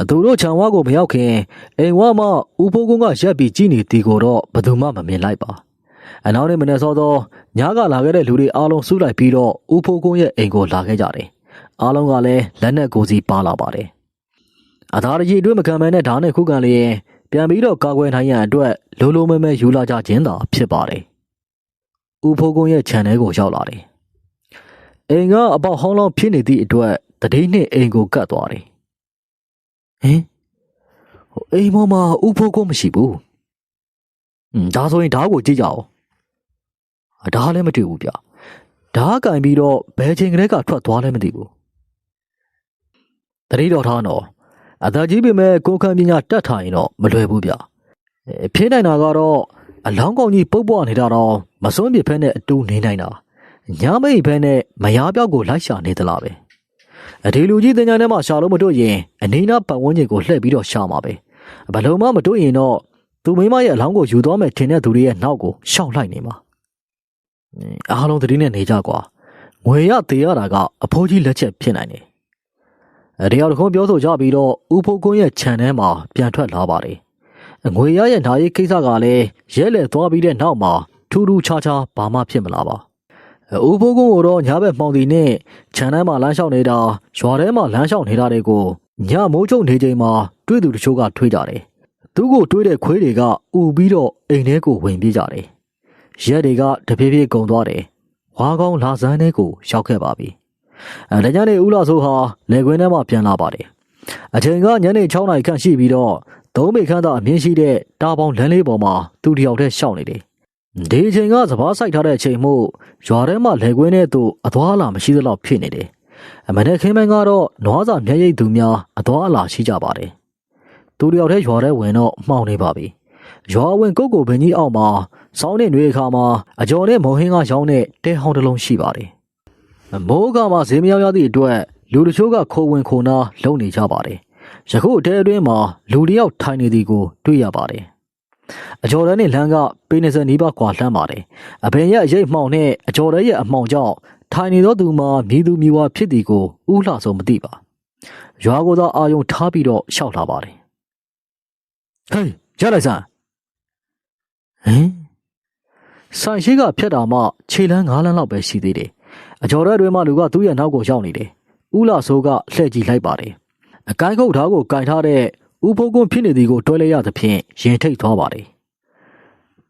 သူတို့ခြံဝါကိုမရောက်ခင်အိမ်ဝါမှာဦးဖိုးကုန်းကရက်ပြီးကြည့်နေတီကိုတော့ဘယ်သူမှမမြင်လိုက်ပါနောက်နေ့မနေ့စောစောညကလာခဲ့တဲ့လူတွေအားလုံးစုလိုက်ပြီးတော့ဦးဖိုးကုန်းရဲ့အိမ်ကိုလာခဲ့ကြတယ်အားလုံးကလည်းလက်နဲ့ကိုယ်စီပါလာပါတယ်အသာကြီးအတွင်းမခံမဲနဲ့ဓာတ်နဲ့ခုခံလျင်ပြန်ပြီးတော့ကာကွယ်နိုင်ရန်အတွက်လိုလိုမဲမဲယူလာကြခြင်းသာဖြစ်ပါတယ်ဦးဖိုးကုန်းရဲ့ခြံထဲကိုရောက်လာတယ်အိမ်ကအပေါက်ဟောင်းလောင်းဖြစ်နေသည့်အတွက်တတိနဲ့အိမ်ကိုကတ်သွားတယ်အိမ်ပေါ်မှာဦးဖိုးကုန်းမရှိဘူးဒါဆိုရင်ဓာတ်ကိုကြည့်ကြအောင်ဓာတ်လည်းမတွေ့ဘူးဗျဓာတ်ကင်ပြီးတော့ဘယ်ချိန်ကလေးကထွက်သွားလဲမသိဘူးတတိတော်ထားတော့အသာကြီးပေမဲ့ကိုခံပညာတတ်ထားရင်တော့မလွယ်ဘူးဗျဖြစ်နိုင်တာကတော့အလောင်းကောင်ကြီးပုတ်ပွားနေတာတော့မစွန့်ပြစ်ဖက်နဲ့အတူနေနိုင်တာညမိတ်ဖက်နဲ့မယားပြောက်ကိုလိုက်ရှာနေသလားပဲဒီလူကြီးတင်ညာထဲမှာရှာလို့မတွေ့ရင်အနီးနားပတ်ဝန်းကျင်ကိုလှည့်ပြီးတော့ရှာမှာပဲဘလုံးမတွေ့ရင်တော့သူမိမရဲ့အလောင်းကိုယူသွားမယ်ထင်တဲ့သူတွေရဲ့နောက်ကိုရှောက်လိုက်နေမှာအားလုံးတတိနဲ့နေကြကွာငွေရသေးရတာကအဖိုးကြီးလက်ချက်ဖြစ်နိုင်တယ်ဒီအောင်တခုပြောဆိုကြပြီးတော့ဦးဖိုးကုန်းရဲ့ခြံထဲမှာပြန်ထွက်လာပါတယ်ငွေရရဲ့ဓာရေးကိစ္စကလည်းရဲလေသွားပြီးတဲ့နောက်မှာထူးထူးခြားခြားဘာမှဖြစ်မလာပါဦးဖိုးကုန်းကိုတော့ညဘက်မှောင်တီနဲ့ခြံထဲမှာလမ်းလျှောက်နေတာရွာထဲမှာလမ်းလျှောက်နေတာတွေကိုညမိုးချုပ်နေချိန်မှာတွေ့သူတချို့ကထွေးကြတယ်သူ့ကိုတွေးတဲ့ခွေးတွေကဥပြီးတော့အိမ်ထဲကိုဝင်ပြေးကြတယ်ရက်တွေကတဖြည်းဖြည်းကုန်သွားတယ်ဝါကောင်းလာစမ်းထဲကိုရောက်ခဲ့ပါပြီတညနေဦးလာဆိုဟာလေကွင်းထဲမှာပြန်လာပါတယ်အချိန်ကညနေ6 နာရီခန့်ရှိပြီးတော့သုံးမိခန့်သာအမြင့်ရှိတဲ့တာပေါင်းလမ်းလေးပေါ်မှာသူတယောက်တည်းရှောက်နေတယ်ဒီအချိန်ကစပားဆိုင်ထားတဲ့အချိန်မို့ရွာထဲမှာလေကွင်းထဲသို့အသွားအလာမရှိသလောက်ဖြစ်နေတယ်မနေ့ခင်းပိုင်းကတော့နွားစာမျက်ရည်သူများအသွားအလာရှိကြပါတယ်သူတယောက်တည်းရွာထဲဝင်တော့မှောင်နေပါပြီရွာဝင်ကိုဘင်းကြီးအောက်မှာစောင်းနေတွေအခါမှာအကျော်နဲ့မုံဟင်းကရောင်းတဲ့တဲဟောင်းတစ်လုံးရှိပါတယ်မိုးကမှဈေးမရောက်ရသည့်အတွက်လူတချို့ကခိုးဝင်ခိုးနာလုံနေကြပါတယ်ယခုတဲအတွင်းမှာလူတယောက်ထိုင်နေသည်ကိုတွေ့ရပါတယ်အကျော်တဲနဲ့လမ်းကပေ20နီးပါးကွာလှမ်းပါတယ်အပင်ရဲ့အရိပ်မှောင်နဲ့အကျော်တဲရဲ့အမှောင်ကြောင့်ထိုင်နေသောသူမှာမြည်သူမြည်ဝါဖြစ်သည်ကိုဥလှဆုံးမသိပါရွာကိုသာအာယုံထားပြီးတော့ရှောက်လာပါတယ်ဟေးရလိုက်စမ်းဆိုင်ရှိကဖြတ်တာမှခြေလန်း9 လမ်းလောက်ပဲရှိသေးတယ်အကျော်ရဲတွေမှလူကသူ့ရဲ့နောက်ကိုရောက်နေတယ်ဥလာဆိုးကလှည့်ကြည့်လိုက်ပါတယ်အကိုင်းခုတ်ထားကိုကင်ထားတဲ့ဥဖိုးကွန်းဖြစ်နေသည်ကိုတွဲလဲရသဖြင့်ရင်ထိတ်သွားပါတယ်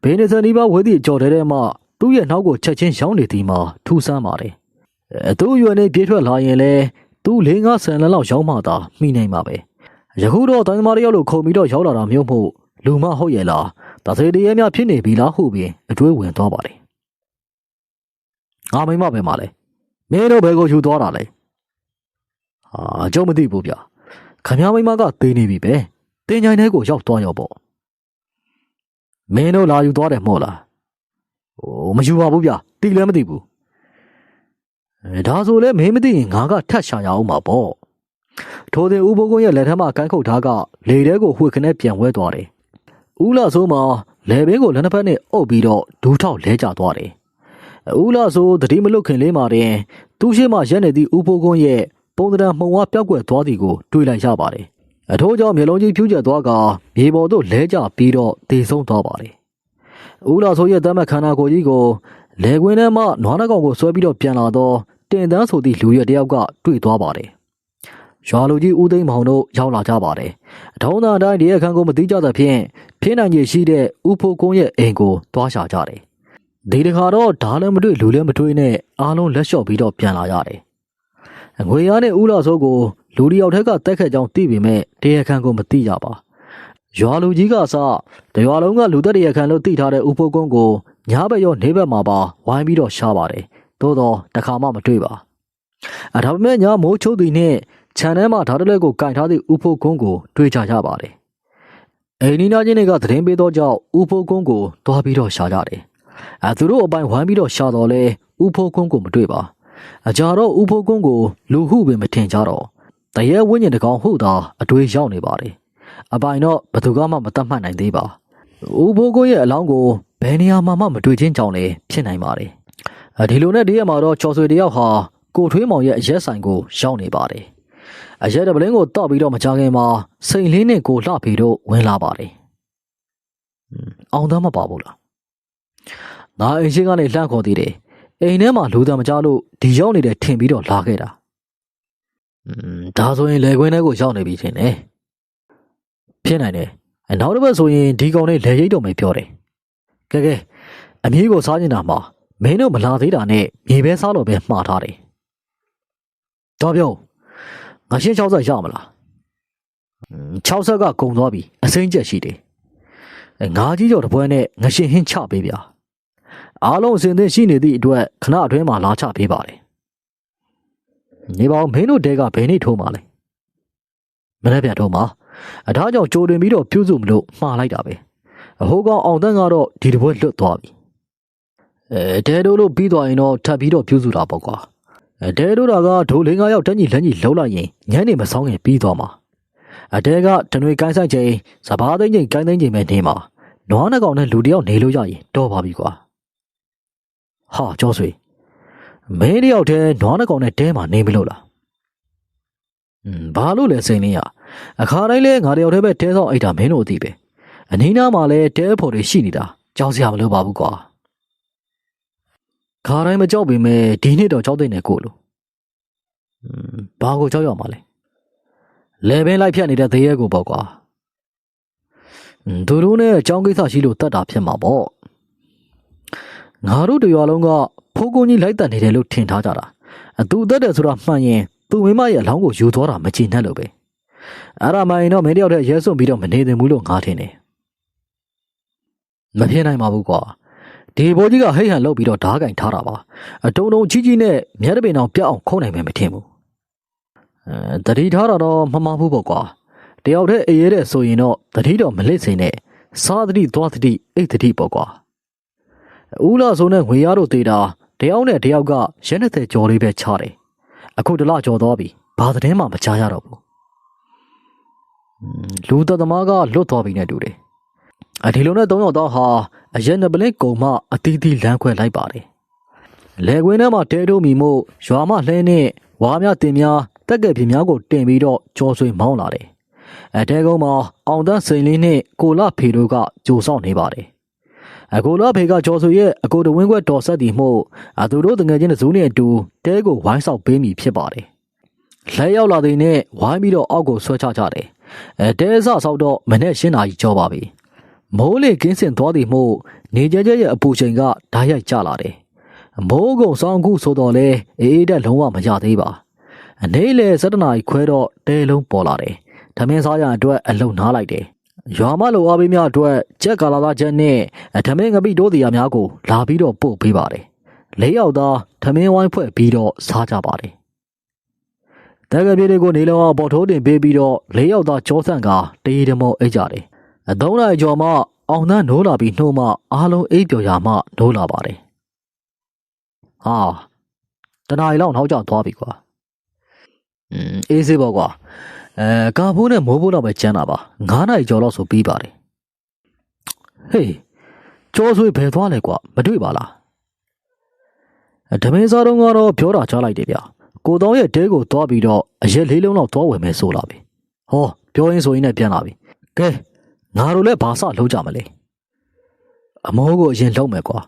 ဘေးနေစနီးပါးဝေးသည့်အကျော်တဲထဲမှသူ့ရဲ့နောက်ကိုချက်ချင်းရောက်နေသည်မှာထူဆန်းပါတယ်သူ့ရွယ်နေပြေးထွက်လာရင်လဲသူ့4-5 လမ်းလောက်ရောက်မှသာမိနိုင်မှာပဲယခုတော့တိုင်းသမားတယောက်လိုခုံပြီးတော့ရောက်လာတာမျိုးမို့လူမဟုတ်ရဲ့လားဒါစေတရေများဖြစ်နေပြီလားဟုပင်အတွေးဝင်သွားပါတယ်ငါမိမပဲမလဲမင်းတို့ဘယ်ကိုယူသွားတာလဲအကျုံးမသိဘူးဗျခမ ्या မိမကသေးနေပြီပဲတင်ချိုင်ထဲကိုရောက်သွားရောပေါ့မင်းတို့လာယူသွားတယ်မဟုတ်လားမယူပါဘူးဗျတိလည်းမသိဘူးဒါဆိုလဲမင်းမသိရင်ငါကထတ်ရှာရအောင်ပါပေါ့ထိုတဲ့ဦးဘိုးကုန်းရဲ့လက်ထက်မှာကိုင်းခုတ်ထားကလေထဲကိုဝှေ့ခနဲ့ပြန်ဝဲသွားတယ်ဦးလာဆိုးမှာလေဘင်းကိုလက်နှစ်ဖက်နဲ့အုပ်ပြီးတော့ဒူးထောက်လဲကျသွားတယ်ဦးလာဆိုးတတိမလွတ်ခင်လေးမှာတင်သူ့ရှိမှရက်နေသည့်ဦးဘိုးကုန်းရဲ့ ပုံသဏ္ဍာန်မှုံဝါပြောက်ကွယ်သွားသည်ကိုတွေ့လိုက်ရပါတယ်။အထိုးကြောင့်မျက်လုံးကြီးဖြူးကျသွားကမြေပေါ်သို့လဲကျပြီးတော့သေဆုံးသွားပါတယ်။ဦးလာဆိုရဲ့တမ်းမခန္ဓာကိုယ်ကြီးကိုလေကွင်းထဲမှနွားနှကောင်ကိုဆွဲပြီးတော့ပြန်လာတော့တင်တန်းဆိုသည့်လူရွက်တယောက်ကတွေ့သွားပါတယ်။ရွာလူကြီးဦးသိန်းမောင်တို့ရောက်လာကြပါတယ်။အထုံးသားတိုင်းဒီအခန်းကိုမသိကြသဖြင့်ဖြစ်နိုင်ရရှိတဲ့ဦးဖိုးကုန်းရဲ့အိမ်ကိုတွားရှာကြတယ်။ဒီတခါတော့ဓာလည်းမတွေ့လူလည်းမတွေ့နဲ့အားလုံးလက်လျှော့ပြီးတော့ပြန်လာရတယ်။ငွေရနဲ့ဦးလာဆိုကိုလူတယောက်ထက်ကတက်ခက်ကြောင်းသိပေမဲ့ဒီအခန်းကိုမသိကြပါ။ရွာလူကြီးကအစတရွာလုံးကလူသက်တရခန်းလို့သိထားတဲ့ဦးဖိုးကုန်းကိုညဘက်ရောနေဘက်မှာပါဝိုင်းပြီးတော့ရှားပါတယ်။သို့တော့တခါမှမတွေ့ပါ။ဒါပေမဲ့ညမိုးချုပ်သည်နဲ့ခြံထဲမှာဓာတ်တလက်ကိုကင်ထားသည့်ဦးဖိုးကုန်းကိုတွေ့ကြရပါတယ်။အိမ်နီးနားချင်းတွေကသတင်းပေးသောကြောင့်ဦးဖိုးကုန်းကိုတွားပြီးတော့ရှာကြတယ်။သူတို့အပိုင်းဝိုင်းပြီးတော့ရှာတော့လဲဦးဖိုးကုန်းကိုမတွေ့ပါ။အကြတော့ဦးဖိုးကုန်းကိုလူဟုပင်မထင်ကြတော့တရဲဝိညာဉ်တကောင်ဟုတ်တာအတွေ့ရောက်နေပါတယ်။အပိုင်းတော့ဘသူကမှမတတ်မှတ်နိုင်သေးပါ။ဦးဖိုးကုန်းရဲ့အလောင်းကိုဘယ်နေရာမှမတွေ့ချင်းကြောင့်လည်းဖြစ်နိုင်ပါတယ်။ဒီလိုနဲ့ဒီရက်မှာတော့ချော်ဆွေတယောက်ဟာကိုထွေးမောင်ရဲ့အရက်ဆိုင်ကိုရောက်နေပါတယ်။အရက်တပလင်းကိုတောက်ပြီးတော့မကြခင်မှာစိန်လင်းနဲ့ကိုလှဖေတို့ဝင်လာပါတယ်။အောင်သားမပါဘူးလား။ဒါအိမ်ရှိကနေလှမ်းခေါ်သေးတယ်။အိမ်ထဲမှာလူသားမကြလို့ဒီရောက်နေတဲ့ထင်ပြီးတော့လာခဲ့တာ။ဒါဆိုရင်လေခွင်းထဲကိုရောက်နေပြီထင်တယ်။ဖြစ်နိုင်တယ်။နောက်တစ်ပတ်ဆိုရင်ဒီကောင်နဲ့လေရိတ်တော်မယ်ပြောတယ်။ကဲအမီးကိုစားနေတာမှာမင်းတို့မလာသေးတာနဲ့မြေပဲစားလို့ပဲမှားထားတယ်။တော်ပြောငါရှင်း60ရမလား60ကကုံသွားပြီအစိမ့်ချက်ရှိတယ်ငါကြီးကျော်တပွဲနဲ့ငရှင်းဟင်းချပေးဗျာအားလုံးအစဉ်သင့်ရှိနေသည့်အတွက်ခဏအတွင်းမှာလာချပေးပါတယ်နေပါဦးမင်းတို့တဲကဘယ်နေ့ထိုးမှာလဲမနေ့ပြန်ထိုးမှာအထားကြောင့်ကြိုတင်ပြီးတော့ပြုစုမလို့မှားလိုက်တာပဲအဟိုးကောင်အောင်တန်းကတော့ဒီတပွဲလွတ်သွားပြီတဲတို့လို့ပြီးသွားရင်တော့ထပ်ပြီးတော့ပြုစုတာပေါ့ကွာတဲတို့ကဒိုလေး9ယောက်တက်ညီလက်ညီလှုပ်လိုက်ရင်ညနေမဆောင်ခင်ပြီးသွားမှာအတဲကတနွေကိုင်းဆိုင်ချိန်စဘာသိန်းချိန်ကိုင်းသိန်းချိန်ပဲနေမှာနွားနှကောင်နဲ့လူတယောက်နေလို့ရရင်တော့ပါပြီကွာဟာကျော်ဆွေမင်းတယောက်တည်းနွားနှကောင်နဲ့တဲမှာနေမလို့လားဘာလို့လဲစိန်လင်းရအခါတိုင်းလဲငါတယောက်တည်းပဲတဲဆောင်အိတ်တာမင်းတို့အသိပဲအနည်းနားမှာလဲတဲဖို့တွေရှိနေတာကြောက်စရာမလိုပါဘူးကွာခါတိုင်းမကြောက်ပေမဲ့ဒီနေ့တော့ကြောက်တဲ့နေကိုလို့ဘာကိုကြောက်ရမှာလဲလဲပင်လိုက်ဖြတ်နေတဲ့သေရဲကိုပေါ့ကွာသူတို့နဲ့အကြောင်းကိစ္စရှိလို့တတ်တာဖြစ်မှာပေါ့ငါတို့တရွာလုံးကဖိုးကုန်းကြီးလိုက်တတ်နေတယ်လို့ထင်ထားကြတာသူတတ်တယ်ဆိုတာမှန်ရင်သူမိမရဲ့အလောင်းကိုယူသွားတာမကြည်နှက်လို့ပဲအဲ့ဒါမှရင်တော့မင်းတယောက်တည်းရဲစွန့်ပြီးတော့မနေသင့်ဘူးလို့ငါထင်တယ်မဖြစ်နိုင်ပါဘူးကွာဒီဘိုးကြီးကဟိတ်ဟန်လုပ်ပြီးတော့ဓားကင်ထားတာပါအတုံတုံကြီးကြီးနဲ့မြတ်တပင်အောင်ပြတ်အောင်ခုံးနိုင်မယ်မထင်ဘူးတတိထားတာတော့မမှားဘူးပေါ့ကွာတယောက်တည်းအေးရတဲ့ဆိုရင်တော့တတိတော့မလစ်စိန်နဲ့စားတတိသွားတတိအိတ်တတိပေါ့ကွာဦးလာစုံနဲ့ငွေရတို့သေးတာတယောက်နဲ့တယောက်ကရက်20ကျော်လေးပဲချတယ်အခုတလကျော်သွားပြီဘာသတင်းမှမကြားရတော့ဘူးလူသက်သမားကလွတ်သွားပြီနဲ့တူတယ်ဒီလိုနဲ့3ယောက်သားဟာအရက်နှစ်ပလင်းကုံမှအသီးသီးလမ်းခွဲလိုက်ပါတယ်လေကွင်းထဲမှာတဲတိုးမီမို့ရွာမလှဲနဲ့ဝါများတင်များတက်ကဲပြင်းများကိုတင်ပြီးတော့ကြောဆွေမောင်းလာတယ်တဲကုန်းမှာအောင်တန်းစိန်လေးနဲ့ကိုလဖေတို့ကကြိုဆောင်နေပါတယ်ကိုလဖေကကြောဆွေရဲ့အကိုတဝင်းခွဲတော်ဆက်တီမှုသူတို့တငယ်ချင်းတစုနဲ့အတူတဲကိုဝိုင်းဆောက်ပေးမိဖြစ်ပါတယ်လက်ရောက်လာတဲ့နဲ့ဝိုင်းပြီးတော့အောက်ကိုဆွဲချကြတယ်တဲဆဆောက်တော့မနေ့ရှင်းနာကြီးကြောပါပြီမိုးလေကင်းစင်သွားသည်မို့နေကြကြရဲ့အပူချိန်ကဓာတ်ရိုက်ကျလာတယ်မိုးကုံဆောင်ခုဆိုတော့လေအေးတက်လုံးဝမရသေးပါအနေလေ7နာရီခွဲတော့တဲလုံးပေါ်လာတယ်ထမင်းစားရအတွက်အလုံနားလိုက်တယ်ရွာမလိုအားပေးများအတွက်ချက်ကာလာသားချက်နဲ့ထမင်းငပိတိုးတရားများကိုလာပြီးတော့ပို့ပေးပါတယ်၄ယောက်သားထမင်းဝိုင်းဖွဲ့ပြီးတော့စားကြပါတယ်တက်ကပြေတွေကိုနေလုံးအောင်ပေါ်ထိုးတင်ပေးပြီးတော့၄ယောက်သားကြောဆန့်ကတေးတမောအိတ်ကြတယ်3နာရီကျော်မှအောင်သန်းနိုးလာပြီးနှိုးမှအားလုံးအိပ်ပျော်ရာမှနိုးလာပါတယ်ဟာတနားရီလောက်နောက်ကျသွားပြီကွာအေးစေးပေါ့ကွာကာဖိုးနဲ့မိုးဖိုးတော့ပဲကျန်းတာပါ9နာရီကျော်လောက်ဆိုပြီးပါတယ်ဟေးကြောဆွေဘယ်သွားလဲကွာမတွေ့ပါလားဓမင်းစားတော့ကတော့ပြောတာကြားလိုက်တယ်ဗျ ကိုတောင်းရဲ့တဲကိုသွားပြီးတော့အရက်လေးလုံးလောက်သွားဝင်မယ်ဆိုလာပြီဟောပြောရင်းဆိုရင်းနဲ့ပြန်လာပြီကဲငါတို့လည်းဘာစလုံးကြမလဲအမိုးကိုအရင်လုံးမယ်ကွာ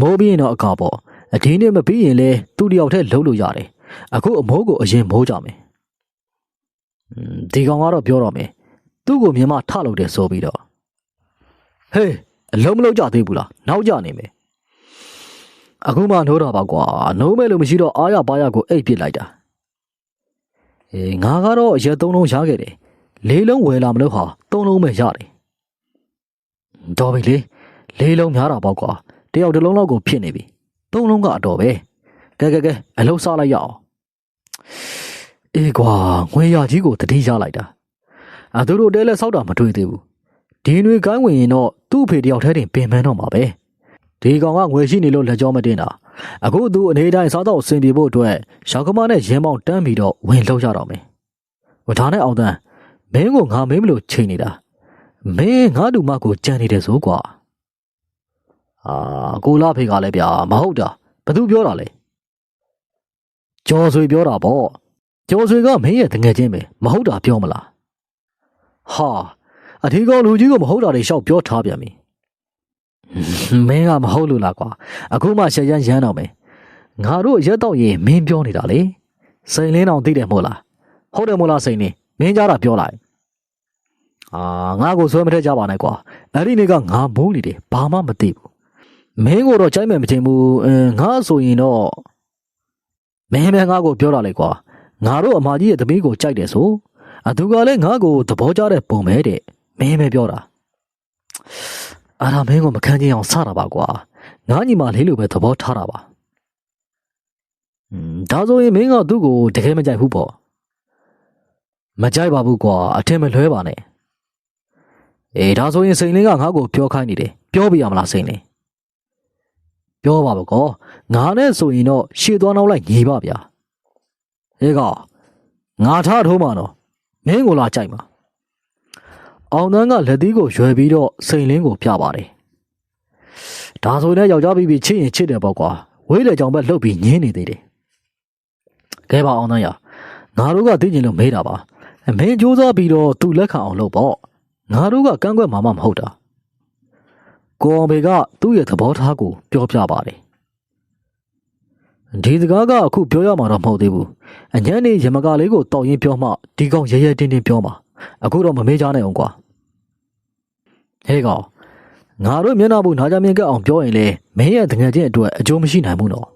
မိုးပြီးရင်တော့အကာပေါ့အဒီနေ့မပြီးရင်လေသူ့တယောက်တည်းလုံးလို့ရတယ်အခုအမိုးကိုအရင်မိုးကြမယ်ဒီကောင်ကတော့ပြောတော့မယ်သူ့ကိုမြင်မှထလို့တယ်ဆိုပြီးတော့ဟေးအလုံးမလုံးကြသေးဘူးလားနောက်ကြနေမယ်အခုမှနိုးတာပါကွာနိုးမဲ့လို့မရှိတော့အားရပါရကိုအိတ်ပစ်လိုက်တာငါကတော့အရက်3လုံးရခဲ့တယ်4လုံးဝယ်လာမလို့ဟာ3လုံးပဲရတယ်တော်ပြီလေ4လုံးများတာပေါ့ကွာတယောက်တစ်လုံးလောက်ကိုဖြစ်နေပြီ3လုံးကအတော်ပဲကဲအလုံးစားလိုက်ရအောင်အေးကွာငွေရကြီးကိုတတိရလိုက်တာသူတို့တဲလဲစောက်တာမတွေ့သေးဘူးဒီຫນွေကိုင်းဝင်ရင်တော့သူ့အဖေတယောက်တည်းတင်ပင်ပန်းတော့မှာပဲဒီကောင်ကငွေရှိနေလို့လက်ကြောမတင်တာအခုသူအနေတိုင်းစားတော့အဆင်ပြေဖို့အတွက်ရောက်ကမနဲ့ရင်းပေါင်းတန်းပြီးတော့ဝင်လောက်ရတော့မယ်ဒါနဲ့အောင်တန်းမင်းကိုငါမင်းမလို့ချိန်နေတာမင်းငါတူမကိုကြံနေတယ်ဆိုကွာကိုလာဖေကလည်းဗျာမဟုတ်တာဘသူပြောတာလဲကျော်ဆွေပြောတာပေါ့ကျော်ဆွေကမင်းရဲ့တငယ်ချင်းပဲမဟုတ်တာပြောမလားဟာအထီးကောင်လူကြီးကမဟုတ်တာတွေရှောက်ပြောထားပြန်ပြီမင်းကမဟုတ်လို့လားကွာအခုမှရှက်ရမ်းတော့မယ်ငါတို့ရက်တော့ရင်မင်းပြောနေတာလေစိန်လင်းအောင်သိတယ်မို့လားဟုတ်တယ်မို့လားစိန်လင်းမင်းကြားတာပြောလိုက်ငါကိုဆွဲမထက်ကြပါနဲ့ကွာအဲ့ဒီနေ့ကငါမိုးနေတယ်ဘာမှမသိဘူးမင်းကိုတော့ကြိုက်မယ်မချင်ဘူးငါဆိုရင်တော့မင်းပဲငါကိုပြောတာလေကွာငါတို့အမကြီးရဲ့သမီးကိုကြိုက်တယ်ဆိုသူကလည်းငါကိုသဘောကျတဲ့ပုံပဲတဲ့မင်းပဲပြောတာအဲ့ဒါမင်းကိုမခံချင်အောင်စတာပါကွာငါညီမလေးလိုပဲသဘောထားတာပါဒါဆိုရင်မင်းကသူ့ကိုတကယ်မကြိုက်ဘူးပေါ့မကြိုက်ပါဘူးကွာအထင်မလွဲပါနဲ့ဒါဆိုရင်စိန်လင်းကငါ့ကိုပြောခိုင်းနေတယ်ပြောပြရမလားစိန်လင်းပြောပါဘောကောငါနဲ့ဆိုရင်တော့ရှေ့သွားနောက်လိုက်ညီပါဗျာကငါထားထိုးမှာတော့မင်းကိုလာကြိုက်မှာအောင်တန်းကလက်သီးကိုရွယ်ပြီးတော့စိန်လင်းကိုပြပါတယ်ဒါဆိုရင်ယောက်ျားပြီးချစ်ရင်ချစ်တယ်ပေါ့ကွာဝေးလေကြောင်ဘက်လှုပ်ပြီးညင်းနေသေးတယ်ကဲပါအောင်တန်းရငါတို့ကသိကျင်လို့မေးတာပါမင်းကြိုးစားပြီးတော့သူ့လက်ခံအောင်လုပ်ပေါ့ငါတို့ကကန့်ကွက်မှာမဟုတ်တာကိုအောင်ဘေကသူ့ရဲ့သဘောထားကိုပြောပြပါတယ်ဒီစကားကအခုပြောရမှာတော့မဟုတ်သေးဘူးအညံ့နေရမကလေးကိုတောက်ရင်ပြောမှဒီကောင်ရဲတင်းတင်းပြောမှာအခုတော့မမေးကြနိုင်အောင်ကွာကောင်ငါတို့မျက်နှာဘူးနားကြမြင်ကအောင်ပြောရင်လေမင်းရဲ့တငယ်ချင်းအတွက်အကျိုးမရှိနိုင်ဘူးနော်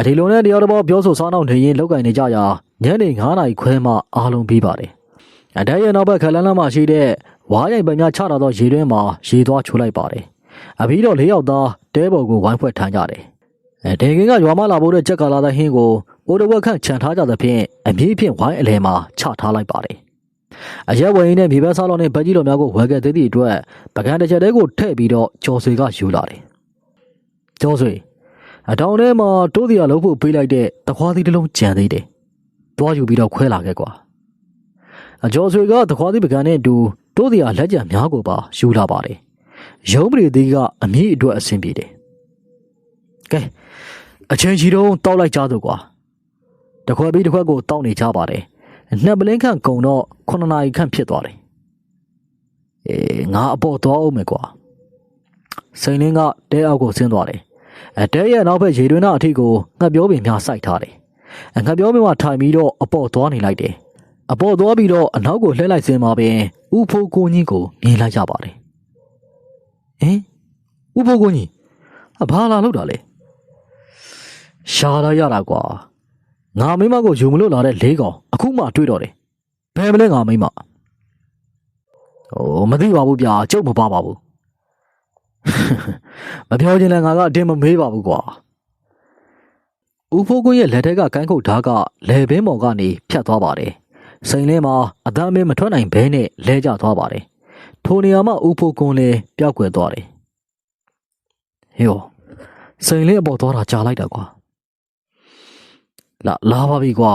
ဒီလိုနဲ့တရားတော်ပြောဆိုစားနောက်နေရင်လောက်ကင်နေကြရာညနေ9 နာရီခွဲမှအားလုံးပြီးပါတယ်တဲရဲ့နောက်ဘက်ခလန်းလန်းမှရှိတဲ့ဝါးရိုင်ပညာချတာတော့ရေတွင်းမှာရေသွားချိုးလိုက်ပါတယ်ပြီးတော့ 4 ယောက်သားတဲပေါ်ကိုဝိုင်းဖွဲ့ထမ်းကြတယ်ဒေကင်းကရွာမလာဖို့တဲ့ကြက်ကလာတဲ့ဟင်းကိုအိုတဝက်ခန့်ခြံထားကြသဖြင့်အမြင့်ဖြင့်ဝိုင်းအလဲမှာချထားလိုက်ပါတယ်အရက်ဝင်းနဲ့မြေဘက်စားလုံးနဲ့ဗတ်ကြီးတော်များကိုဝယ်ခဲ့သေးသည့်အတွက်ပကံတစ်ချက်တည်းကိုထည့်ပြီးတော့ကျော်ဆွေကယူလာတယ်ကျော်ဆွေအတောင်ထဲမှာတိုးစရာလုံးဖို့ပေးလိုက်တဲ့တခွားသီးတစ်လုံးကြံသေးတယ်တွားယူပြီးတော့ခွဲလာခဲ့ကွာကျော်ဆွေကတခွားသီးပကံနဲ့အတူတိုးစရာလက်ကျန်များကိုပါယူလာပါတယ်ရုံးပရိသီးကအမြင့်အတွက်အဆင်ပြေတယ်ကဲအချင်းကြီးတော့တောက်လိုက်ကြတော့ကွာတခွက်ပြီးတခွက်ကိုတောက်နေကြပါတယ်နှစ်ပလင်းခန့်ကုံတော့9 နာရီခန့်ဖြစ်သွားတယ်ငါအပေါ်သွားအောင်မယ်ကွာစိန်လင်းကတဲအောက်ကိုဆင်းသွားတယ်တဲရဲ့နောက်ဘက်ရေတွင်းသားအထိကိုငှက်ပြောပင်များစိုက်ထားတယ်ငှက်ပြောပင်မှာထိုင်ပြီးတော့အပေါ်သွားနေလိုက်တယ်အပေါ်သွားပြီးတော့အနောက်ကိုလှည့်လိုက်စင်းမှာပင်ဥဖိုးကိုကြီးကိုမြင်လိုက်ရပါတယ်ဥဖိုးကိုကြီးဘာလာလို့တာလဲရှာလာရတာကွာငါမိမကိုယူမလို့လာတဲ့၄ကောင်အခုမှတွေ့တော့တယ်ဘယ်မလဲငါမိမမသိပါဘူးဗျာကျုပ်မပါပါဘူးမပြောချင်လည်းငါကအတင်းမမေးပါဘူးကွာဦးဖိုးကွင်းရဲ့လက်ထက်ကကိုင်းခုတ်ဓာတ်ကလယ်ဘင်းပေါ်ကနေဖြတ်သွားပါတယ်စိန်လင်းမှာအသားမင်းမထွက်နိုင်ဘဲနဲ့လဲကျသွားပါတယ်ထိုနေရာမှာဦးဖိုးကွင်းလည်းပျောက်ကွယ်သွားတယ်စိန်လင်းအပေါ်သွားတာကြာလိုက်တာကွာလာပါပြီကွာ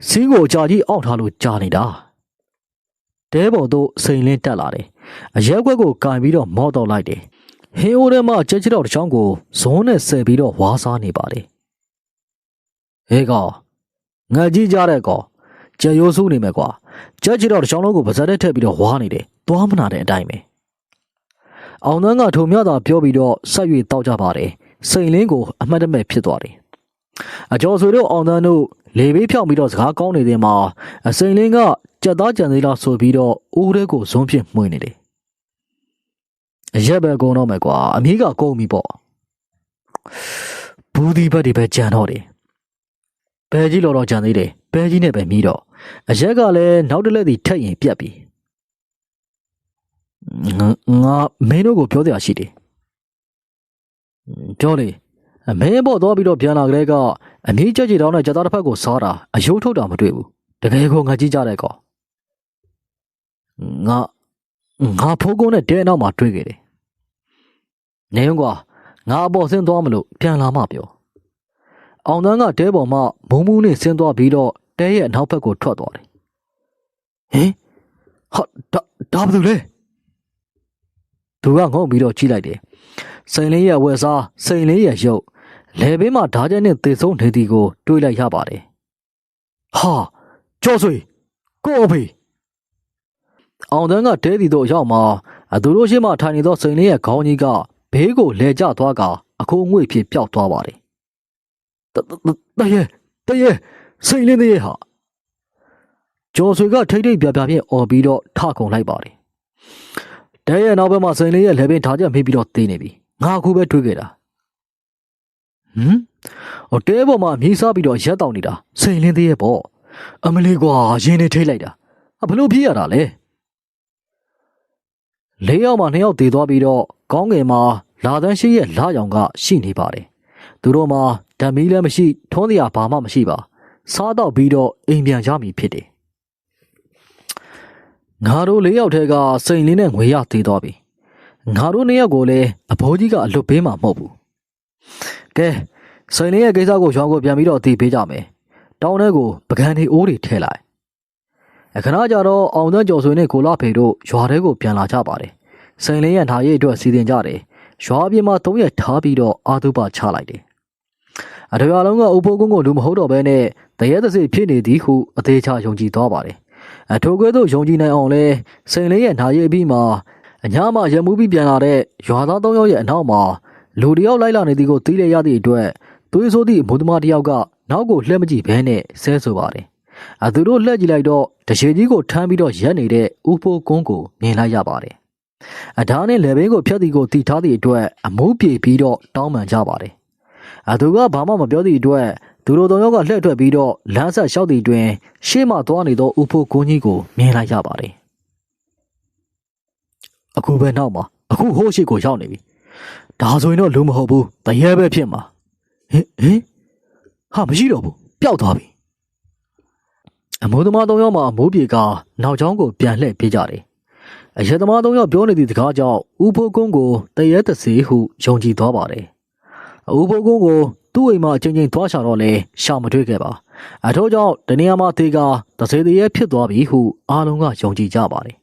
စီးကိုကြာကြီးအောက်ထားလို့ကြာနေတာတဲပေါ်သို့စိန်လင်းတက်လာတယ်အရက်ခွက်ကိုကင်ပြီးတော့မော့တော့လိုက်တယ်ဟင်းအိုးထဲမှာကြက်ချစ်တော်တစ်ချောင်းကိုဇုံးနဲ့ဆယ်ပြီးတော့ဝါးစားနေပါတယ်ကောင် ငါကြီးကြတဲ့ကောကြက်ရိုးစုနေမယ်ကွာကြက်ချီတော့တစ်ချောင်းလုံးကိုပါဇက်နဲ့ထည့်ပြီးတော့ဝါနေတယ်သွားမနာတဲ့အတိုင်းပဲအောင်သန်းကထုံမြတာပြောပြီးတော့ဆက်၍တောက်ကြပါတယ်စိန်လင်းကိုအမှတ်တမဲ့ဖြစ်သွားတယ်အကျော်ဆွေတို့အောင်သန်းတို့လေဘေးဖြောင်းပြီးတော့စကားကောင်းနေတဲ့မှာအစိန်လင်းကကြက်သားကြံသေးလားဆိုပြီးတော့ဦးရဲကိုဇုံးဖြစ်မှွေနေတယ်အရက်ပဲကုန်တော့မယ်ကွာအမေးကကုန်ပြီပေါ့ဘူးဒီဘက်ဒီပဲကြံတော့တယ်ဘဲကြီးလော်တော့ကြံသေးတယ်ဘဲကြီးနဲ့ပဲမြည်တော့အရက်ကလည်းနောက်တစ်လက်စီထက်ရင်ပြက်ပြီငါမင်းတို့ကိုပြောတရားရှိတယ်ပြောလေမင်းပေါ့သွားပြီးတော့ပြန်လာကြတဲ့ကအမေးကြက်ကြီးတောင်းတဲ့ကြက်သားတစ်ဖက်ကိုစားတာအယိုးထုတ်တာမတွေ့ဘူးတကယ်ကိုငါကြည့်ကြတဲ့ကောငါဖိုးကုန်းနဲ့တဲနောက်မှာတွေ့ခဲ့တယ်နေုံကွာငါအပေါ်ဆင်းသွားမလို့ပြန်လာမှပြောအောင်သန်းကတဲပေါ်မှာမုံမူးနဲ့ဆင်းသွားပြီးတော့တဲရဲ့အနောက်ဘက်ကိုထွက်သွားတယ်ဟင်ဟာဒါဘာလို့လဲသူကငုံပြီးတော့ကြည့်လိုက်တယ်စိန်လေးရဲ့ဝက်စားစိန်လေးရဲ့ရုပ်လေဘေးမှာဓာကျက်နဲ့သေဆုံးနေသည်ကိုတွေးလိုက်ရပါတယ်ဟာကျော်ဆွေကိုအဖေအောင်သန်းကတဲတီတို့ရောက်မှာသူတို့ရှိမှထိုင်နေသောစိန်လေးရဲ့ခေါင်းကြီးကဘေးကိုလဲကျသွားကအခုငွေ့ဖြစ်ပျောက်သွားပါတယ်တရေစိန်လင်းတဲ့ဟာကျော်ဆွေကထိတ်ထိတ်ပြပြဖြင့်អော်ပြီးတော့ထခုန်လိုက်ပါတယ်တဲရဲ့နောက်ဘက်မှာစိန်လေးရဲ့လက်ပင်ဓာကျက်မိပြီးတော့သေးနေပြီငါအခုပဲတွေးခဲ့တာတဲပေါ်မှာမြေးစားပြီးတော့ရက်တောင်နေတာစိန်လင်းသေးရဲ့ပေါ့အမလေးကွာရင်းနေထိတ်လိုက်တာဘလို့ပြေးရတာလဲ၄ယောက်မှ၂ယောက်တည်သွားပြီးတော့ကောင်းငယ်မှာလာသန်းရှိရဲ့လာရောင်ကရှိနေပါတယ်သူတို့မှာဓာမီလည်းမရှိထုံးစရာဘာမှမရှိပါစားတော့ပြီးတော့အိမ်ပြန်ရမည်ဖြစ်တယ်ငါတို့၄ယောက်ထဲကစိန်လင်းနဲ့ငွေရသေးသွားပြီငါတို့၂ယောက်ကိုလည်းအဖိုးကြီးကအလွတ်ပေးမှာမဟုတ်ဘူးကဲစိန်လင်းရဲ့ကိစ္စကိုရွာကိုပြန်ပြီးတော့အသေးပေးကြမယ်တောင်းထဲကိုပကံတွေအိုးတွေထည့်လိုက်အခဏကြတော့အောင်သန်းကျော်ဆွေနဲ့ကိုလာဖေတို့ရွာထဲကိုပြန်လာကြပါတယ်စိန်လင်းရဲ့နာရီအတွက်စီစဉ်ကြတယ်ရွာပြင်မှာ၃ရက်ထားပြီးတော့အာသုဘချလိုက်တယ်အထရွာလုံးကအုပ်ဖိုးကုန်းကိုလူမဟုတ်တော့ဘဲနဲ့တရဲတစေဖြစ်နေသည်ဟုအသေးချယုံကြည်သွားပါတယ်အထိုကဲ့သို့ယုံကြည်နိုင်အောင်လဲစိန်လင်းရဲ့နာရီအပြီးမှာအညာမှရမှုပြီးပြန်လာတဲ့ရွာသား၃ယောက်ရဲ့အနောက်မှာလူတယောက်လိုက်လာနေသည်ကိုသိလျက်ရသည့်အတွက်သွေးဆိုးသည့်အမိုးသမားတယောက်ကနောက်ကိုလှည့်မကြည့်ဘဲနဲ့ဆဲဆိုပါတယ်သူတို့လှည့်ကြည့်လိုက်တော့တရေကြီးကိုထမ်းပြီးတော့ရက်နေတဲ့ဥဖိုးကုန်းကိုမြင်လိုက်ရပါတယ်ဓာတ်နဲ့လေဘင်းကိုဖြတ်သည်ကိုတီထားသည့်အတွက်အမိုးပြေပြီးတော့တောင်းပန်ကြပါတယ်သူကဘာမှမပြောသည့်အတွက်သူတို့၃ယောက်ကလှည့်ထွက်ပြီးတော့လမ်းဆက်လျှောက်သည့်တွင်ရှေ့မှသွားနေသောဥဖိုးကုန်းကြီးကိုမြင်လိုက်ရပါတယ်အခုပဲနောက်မှာအခုဟိုးရှိကိုရောက်နေပြီဒါဆိုရင်တော့လူမဟုတ်ဘူးတရေပဲဖြစ်မှာဟင်ဟာမရှိတော့ဘူးပျောက်သွားပြီအမိုးသမား၃ယောက်မှမိုးပြေကနောက်ကျောင်းကိုပြန်လှည့်ပြေးကြတယ်အရက်သမား၃ယောက်ပြောနေသည့်စကားကြောင့်ဥဖိုးကုန်းကိုတရဲတစေဟုယုံကြည်သွားပါတယ်ဥဖိုးကုန်းကိုသူ့အိမ်မှာအချိန်ချင်းသွားရှာတော့လဲရှာမတွေ့ခဲ့ပါအထို့ကြောင့်တနေရာမှာသေးကတစေတရဲဖြစ်သွားပြီဟုအားလုံးကယုံကြည်ကြပါတယ်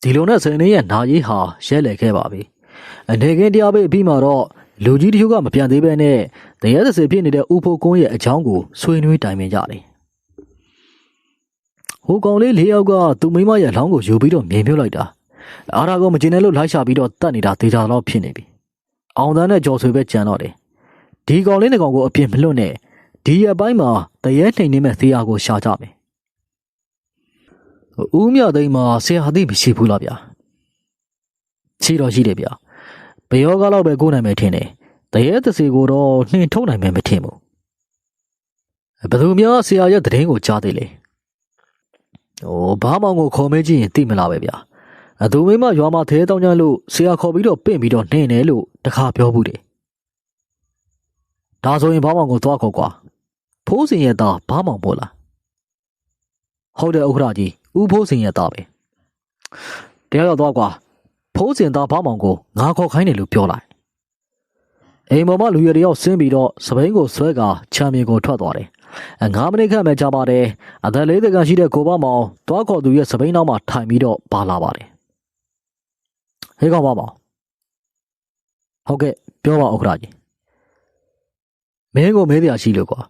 ဒီလိုနဲ့စိန်လေးရဲ့နာရေးဟာရဲလဲခဲ့ပါပြီအနေကင်းတရားပေးပြီးမှတော့လူကြီးတချို့ကမပြန်သေးပဲနဲ့တရဲတစေဖြစ်နေတဲ့ဥဖိုးကုန်းရဲ့အကြောင်းကိုဆွေးနွေးတိုင်ပင်ကြတယ်ဟိုကောင်လေး၄ယောက်ကသူ့မိမရဲ့အလောင်းကိုယူပြီးတော့မြင်မြုပ်လိုက်တာအားဒါကိုမကျင်နဲ့လို့လိုက်ရှာပြီးတော့တတ်နေတာဒေတာတော့ဖြစ်နေပြီအောင်သန်းနဲ့ကြော်ဆွေပဲကြံတော့တယ်ဒီကောင်လေးနဲ့ကောင်ကိုအပြင်မလွတ်နဲ့ဒီအပိုင်းမှာတရဲနှိမ်နေမဲ့သေယာကိုရှာကြမယ်ဦးမြသိန်းမှာဆရာသိမရှိဘူးလားဗျာရှိတော့ရှိတယ်ဗျာဘယောကတော့ပဲကိုနိုင်မယ်ထင်တယ်တရဲတစီကိုတော့နှင်ထုတ်နိုင်မယ်မထင်ဘူးဘယ်သူများဆရာရဲ့သတင်းကိုကြားသေးလဲဘာမောင်ကိုခေါ်မဲကြည့်ရင်သိမလားပဲဗျာသူမိမရွာမှာသေးတောင်းကြလို့ဆရာခေါ်ပြီးတော့ပင့်ပြီးတော့နှင်းတယ်လို့တခါပြောဘူးတယ်ဒါဆိုရင်ဘာမောင်ကိုသွားခေါ်ကွာဖိုးစင်ရဲ့သားဘာမောင်ပို့လားဟုတ်တယ်ဥက္ခရာကြီးဦးဖိုးစင်ရဲ့သားပဲတရားရောက်သွားကွာဖိုးစင်သားဘာမောင်ကိုငါခေါ်ခိုင်းတယ်လို့ပြောလိုက်အိမ်ပေါ်မှာလူရတယောက်ဆင်းပြီးတော့စပိန်ကိုဆွဲကချမ်းမြေကိုထွက်သွားတယ်9မိနစ်ခန့်ပဲကြာပါတယ်အသက်40ခန့်ရှိတဲ့ကိုဘမောင်သွားခေါ်သူရဲ့စပိန်နောက်မှာထိုင်ပြီးတော့ပါလာပါတယ်ဟေးကောင်ပါမောင်ဟုတ်ကဲ့ပြောပါဥက္ခရာကြီး မင်းကိုမဲတရားရှိလို့ကွာ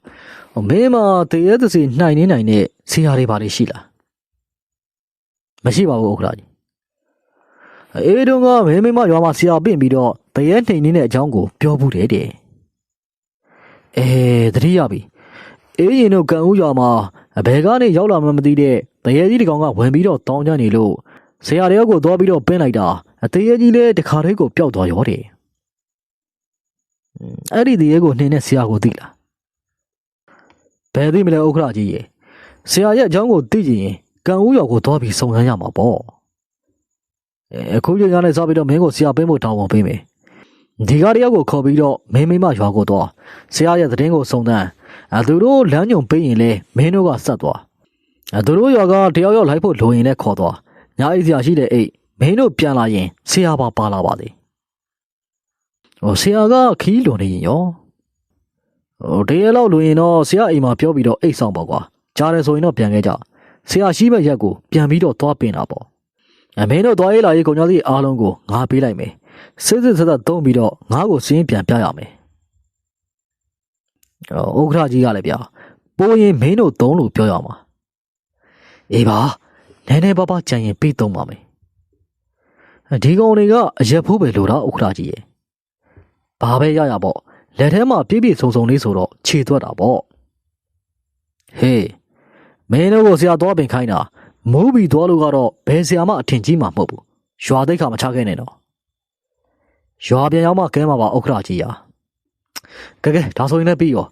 မင်းမတရေသစီနှိုင်နဲ့ဆရာတွေပါလေရှိလားမရှိပါဘူးဥက္ကဋ္ဌကြီးအေးတော့ကမင်းမရွာမှာဆရာပင့်ပြီးတော့တရေနှိမ်နေတဲ့အကြောင်းကိုပြောဘူးတဲ့သတိရပြီအေးရင်တို့ကံဦးရွာမှာဘယ်ကနေရောက်လာမှမသိတဲ့တရေကြီးတကောင်ကဝင်ပြီးတော့တောင်းကြနေလို့ဆရာတယောက်ကိုသွားပြီးတော့ပင်းလိုက်တာတရေကြီးလည်းတခါတည်းကိုပျောက်သွားရောတဲ့အဲ့ဒီတရေကိုနှင်းနဲ့ဆရာကိုသိလားဘယ်သိမလဲဥက္ကဋ္ဌကြီးရေဆရာရဲ့အကြောင်းကိုသိကြရင်ကံဦးရွာကိုသွားပြီးစုံစမ်းရမှာပေါ့အခုညနေစားပြီးတော့မင်းကိုဆရာပင်းဖို့တောင်းဝန်ပေးမယ်ဒီကားတယောက်ကိုခေါ်ပြီးတော့မင်းမရွာကိုသွားဆရာရဲ့သတင်းကိုစုံစမ်းသူတို့လမ်းညွန်ပေးရင်လည်းမင်းတို့ကဆက်သွားသူတို့ရွာကတယောက်လိုက်ဖို့လိုရင်လည်းခေါ်သွားညာအိတ်ဆရာရှိတဲ့အိတ်မင်းတို့ပြန်လာရင်ဆရာပါလာပါသေးဆရာကခီးလွန်နေရင်ရောတရေလောက်လိုရင်တော့ဆရာအိမ်မှာပြောပြီးတော့အိတ်ဆောင်ပါကွာကြားတယ်ဆိုရင်တော့ပြန်ခဲ့ကြဆရာရှိမဲ့ရက်ကိုပြန်ပြီးတော့သွားပင်တာပေါ့မင်းတို့သွားရေးလာရေးကုန်ကြသည့်အားလုံးကိုငါပေးလိုက်မယ်စစ်ဆက်သုံးပြီးတော့ငါ့ကိုစင်းပြန်ပြရမယ်ဥက္ကဋ္ဌကြီးကလည်းဗျာပိုးရင်မင်းတို့သုံးလို့ပြောရမှာအေးပါနည်းနည်းပါးပါးကြံရင်ပြီးသုံးပါမယ်ဒီကောင်တွေကအရက်ဖိုးပဲလို့တော့ဥက္ကဋ္ဌကြီးရဲ့ဘာပဲရပေါ့လက်ထဲမှာပြည့်စုံလေးဆိုတော့ခြေသွက်တာပေါ့ဟေးမင်းတို့ကိုဆရာသွားပင်ခိုင်းတာမိုးပြီးသွားလို့ကတော့ဘယ်ဆရာမှအထင်ကြီးမှာမဟုတ်ဘူးရွာသိက္ခာမချခဲ့နဲ့တော့ရွာပြန်ရောက်မှကဲမှာပါဥက္ကဋ္ဌကြီးရာကဲဒါဆိုရင်လည်းပြီးရော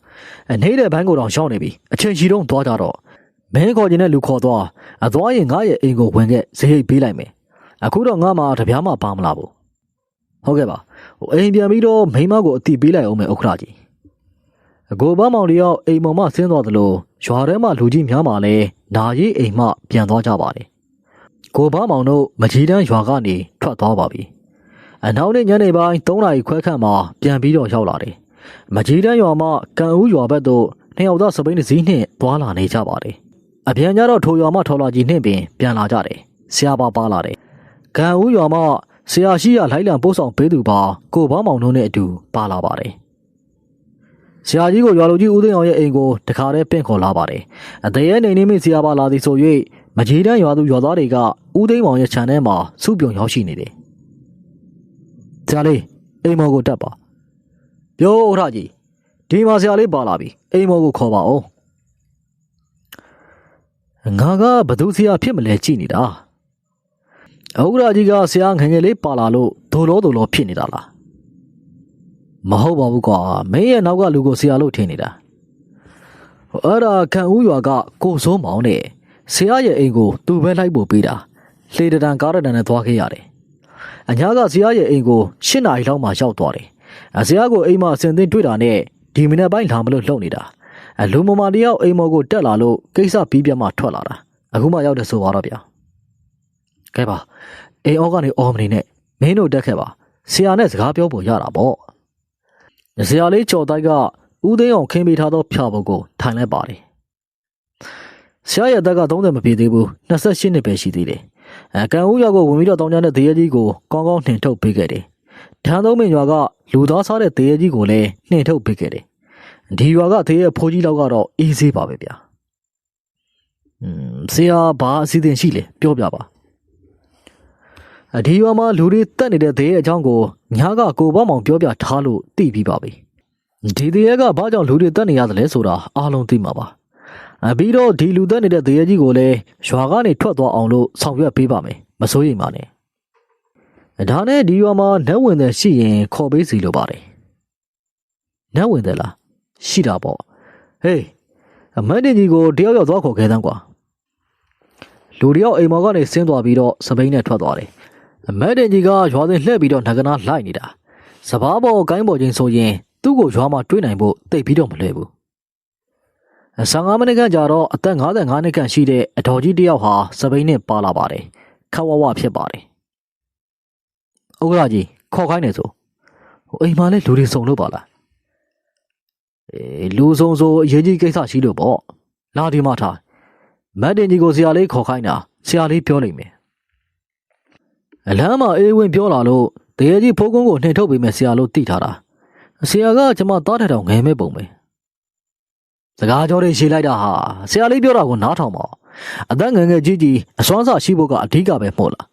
နေတဲ့ဘန်းကိုတောင်ရှောင်းနေပြီအချိန်ကြီးတော့သွားကြတော့မင်းခေါ်ခြင်းနဲ့လူခေါ်သွားသွားရင်ငါရဲ့အိမ်ကိုဝင်ခဲ့ဈေးရိတ်ပေးလိုက်မယ်အခုတော့ငါမှတပြားမှပါမလာဘူးဟုတ်ကဲ့ပါအိမ်ပြန်ပြီးတော့မိမကိုအတိပေးလိုက်အောင်မယ်ဥက္ကဋ္ဌကြီးကိုဘမောင်တယောက်အိမ်မောင်မဆင်းသွားသလိုရွာထဲမှာလူကြီးများမှလည်းနာရီအိမ်မှပြန်သွားကြပါတယ်ကိုဘမောင်တို့မကြီးတန်းရွာကနေထွက်သွားပါပြီအနောက်နေ့ညနေပိုင်း3 နာရီခွဲခန့်မှာပြန်ပြီးတော့ရောက်လာတယ်မကြီးတန်းရွာမှကံဦးရွာဘက်သို့နှစ်ယောက်သားစပိန်စည်းနှင့်သွားလာနေကြပါတယ်အပြန်ကြတော့ထိုရွာမှထော်လာကြီးနှင့်ပင်ပြန်လာကြတယ်ဆရာပါလာတယ်ကံဦးရွာမှဆရာရှိရလိုက်လံပို့ဆောင်ပေးသူပါကိုဘမောင်တို့နဲ့အတူပါလာပါတယ်ဆရာကြီးကိုရွာလူကြီးဦးသိန်းအောင်ရဲ့အိမ်ကိုတခါတည်းပင့်ခေါ်လာပါတယ်အသေးရဲ့နေနေမိဆရာပါလာသည်ဆို၍မကြီးတန်းရွာသူရွာသားတွေကဦးသိန်းအောင်ရဲ့ခြံထဲမှာစုပြုံရောက်ရှိနေတယ်ဆရာလေးအိမ်မော်ကိုတက်ပါပြောဥထကြီးဒီမှာဆရာလေးပါလာပြီအိမ်မော်ကိုခေါ်ပါဦးငါကဘသူဆရာဖြစ်မလဲကြည့်နေတာဥက္ကဋ္ဌကြီးကဆရာငယ်ငယ်လေးပါလာလို့ဒိုလောဖြစ်နေတာလားမဟုတ်ပါဘူးကွာမင်းရဲ့နောက်ကလူကိုဆရာလို့ထင်နေတာအဲ့ဒါခံဦးရွာကကိုစိုးမောင်နဲ့ဆရာရဲ့အိမ်ကိုသူပဲလိုက်ပို့ပေးတာလှေတံကားတံနဲ့သွားခဲ့ရတယ်အညာကဆရာရဲ့အိမ်ကို8 နာရီလောက်မှရောက်သွားတယ်ဆရာကိုအိမ်မှာအစင်သိတွေ့တာနဲ့ဒီမနေ့ပိုင်းလာမလို့လှုပ်နေတာလူမမာတယောက်အိမ်မော်ကိုတက်လာလို့ကိစ္စပြီးပြမှထွက်လာတာအခုမှရောက်တယ်ဆိုပါတော့ဗျာကဲပါအိမ်အောက်ကနေအော်မနေနဲ့မင်းတို့တက်ခဲ့ပါဆရာနဲ့စကားပြောဖို့ရတာပေါ့ဆရာလေးကြော်တိုက်ကဦးသိန်းအောင်ခင်းပေးထားသောဖြာပုတ်ကိုထိုင်လိုက်ပါတယ်ဆရာရဲ့အသက်က30မပြည့်သေးဘူး28နှစ်ပဲရှိသေးတယ်ကံဦးရွာကိုဝင်ပြီးတော့တောင်းကြတဲ့တရေကြီးကိုကောင်းကောင်းနှင်ထုတ်ပေးခဲ့တယ်ထန်းသုံးမင်းရွာကလူသားစားတဲ့တရေကြီးကိုလည်းနှင်ထုတ်ပေးခဲ့တယ်ဒီရွာကတရေဖိုးကြီးလောက်ကတော့အေးဆေးပါပဲဗျာဆရာဘာအစီအစဉ်ရှိလဲပြောပြပါဒီရွာမှာလူတွေတက်နေတဲ့တရေအကြောင်းကိုညာကကိုဘမောင်ပြောပြထားလို့သိပြီးပါပြီဒီတရေကဘာကြောင့်လူတွေတက်နေရတယ်လဲဆိုတာအားလုံးသိမှာပါပြီးတော့ဒီလူတက်နေတဲ့တရေကြီးကိုလည်းရွာကနေထွက်သွားအောင်လို့ဆောင်ရွက်ပေးပါမယ်မစိုးရိမ်ပါနဲ့ဒါနဲ့ဒီရွာမှာနတ်ဝင်တဲ့ရှိရင်ခေါ်ပေးစီလိုပါတယ်နတ်ဝင်တယ်လားရှိတာပေါ့ဟေးအမတ်တင်ကြီးကိုတယောက်သွားခေါ်ခဲ့သမ်းကွာလူတယောက်အိမ်မော်ကနေဆင်းသွားပြီးတော့စပိန်နဲ့ထွက်သွားတယ်အမတ်တင်ကြီးကရွာသွင်းလှည့်ပြီးတော့နှကနာလိုက်နေတာစပားပေါ်ကိုင်းပေါ်ချင်းဆိုရင်သူ့ကိုရွာမှာတွေးနိုင်ဖို့တိတ်ပြီးတော့မလွယ်ဘူး15 မိနစ်ခန့်ကြာတော့အသက်55 နှစ်ခန့်ရှိတဲ့အတော်ကြီးတယောက်ဟာစပိန်နဲ့ပါလာပါတယ်ခက်ဝဝဖြစ်ပါတယ်ဥက္ကဋ္ဌကြီးခေါ်ခိုင်းနေဆိုအိမ်မှာလည်းလူတွေစုံလို့ပါလားလူစုံဆိုအရေးကြီးကိစ္စရှိလို့ပေါ့လာဒီမှာထားမတ်တင်ကြီးကိုဆရာလေးခေါ်ခိုင်းတာဆရာလေးပြောလိမ့်မယ်အလမ်းမှာအေးဝင်ပြောလာလို့တရေကြီးဖိုးကုန်းကိုနှင်ထုတ်ပေးမယ်ဆရာလို့သိထားတာဆရာကကျွန်မသားထထောင်ငယ်မဲ့ပုံပဲ စကားကြောတွေရှည်လိုက်တာဟာဆရာလေးပြောတာကိုနားထောင်ပါအသက်ငယ်ငယ်ကြီးအစွမ်းစားရှိဖို့ကအဓိကပဲမို့လား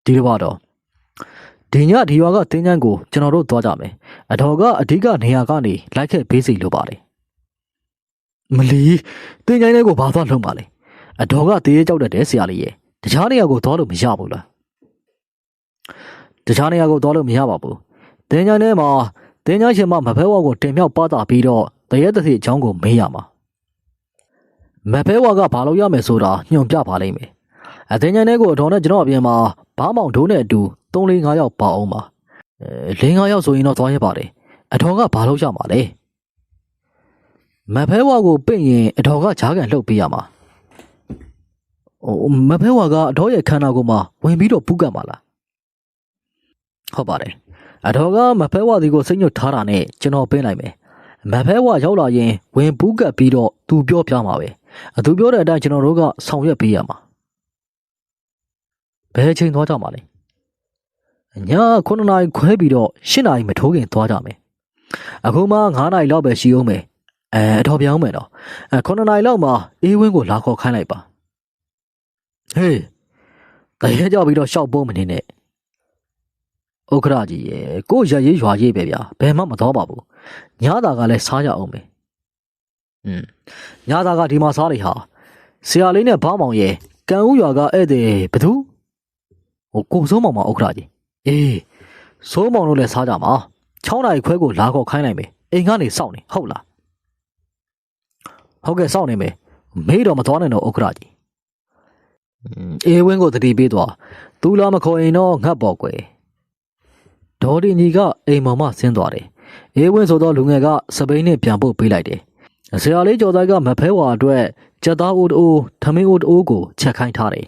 ဒီလိုပါတော့ဒီညဒီရွာကတင်းချမ်းကိုကျွန်တော်တို့သွားကြမယ်အတော်ကအဓိကနေရာကနေလိုက်ခဲ့ပေးစီလိုပါတယ်မလီတင်းချမ်းလေးကိုဘာသွားလုံးပါလဲအတော်ကတရေကြောက်တတ်တယ်ဆရာလေးရဲ့တခြားနေရာကိုသွားလို့မရဘူးလားတခြားနေရာကိုသွားလို့မရပါဘူးတင်းချမ်းထဲမှာတင်းချမ်းရှင်မမဖဲဝါကိုတင်မြောက်ပါတာပြီးတော့တရေတစီအကြောင်းကိုမေးရမှာမဖဲဝါကဘာလို့ရမယ်ဆိုတာညွှန်ပြပါလိမ့်မယ်အတင်းချမ်းထဲကိုအတော်နဲ့ကျွန်တော်အပြင်မှာဘားမောင်ဒိုးနဲ့အတူ3-4 ယောက်ပါအောင်ပါ4-5 ယောက်ဆိုရင်တော့သွားရပါတယ်အတော်ကဘာလို့ရမှာလဲမဖဲဝါကိုပင့်ရင်အတော်ကဂျားကန်လှုပ်ပေးရမှာမဖဲဝါကအတော်ရဲ့ခန္ဓာကိုယ်မှာဝင်ပြီးတော့ပူးကတ်ပါလားဟုတ်ပါတယ်အတော်ကမဖဲဝါဒီကိုစိတ်ညွတ်ထားတာနဲ့ကျွန်တော်ပင်းလိုက်မယ်မဖဲဝါရောက်လာရင်ဝင်ပူးကတ်ပြီးတော့သူပြောပြမှာပဲသူပြောတဲ့အတိုင်းကျွန်တော်တို့ကဆောင်ရွက်ပေးရမှာဘယ်ချိန်သွားကြမှာလဲည9 နာရီခွဲပြီးတော့10 နာရီမထိုးခင်သွားကြမယ်အခုမှ9 နာရီလောက်ပဲရှိအောင်မယ်အတော်ပြောင်းမယ်တော့9 နာရီလောက်မှာအေးဝင်းကိုလာခေါ်ခိုင်းလိုက်ပါဟေးတရေကြောက်ပြီးတော့ရှောက်ပုံးမနေနဲ့ဥက္ကရာကြီးရဲ့ကိုရရေးရွာရေးပဲဗျာဘယ်မှမသွားပါဘူးညသာကလည်းစားရအောင်မယ်ညသာကဒီမှာစားနေဟာဆရာလေးနဲ့ဘားမောင်ရဲ့ကံဦးရွာကဧည့်သည်ဘသူကိုစိုးမောင်မဥက္ကရာကြီးအေးစိုးမောင်တို့လည်းစားကြမှာ6 နာရီခွဲကိုလာခေါ်ခိုင်းလိုက်မယ်အိမ်ကနေစောင့်နေဟုတ်လားဟုတ်ကဲ့စောင့်နေမယ်မေးတော့မသွားနဲ့တော့ဥက္ကရာကြီးအေးဝင်းကိုတတိပေးသွားသူလာမခေါ်ရင်တော့ငတ်ပေါ်ကွယ်ဒေါ်ဒီညီကအိမ်မောင်မဆင်းသွားတယ်အေးဝင်းဆိုတော့လူငယ်ကစပိန်နဲ့ပြန်ပို့ပေးလိုက်တယ်ဆရာလေးကျော်သားကမဖဲဝါအတွက်ကြက်သားအိုးတိုးထမင်းအိုးတိုးကိုချက်ခိုင်းထားတယ်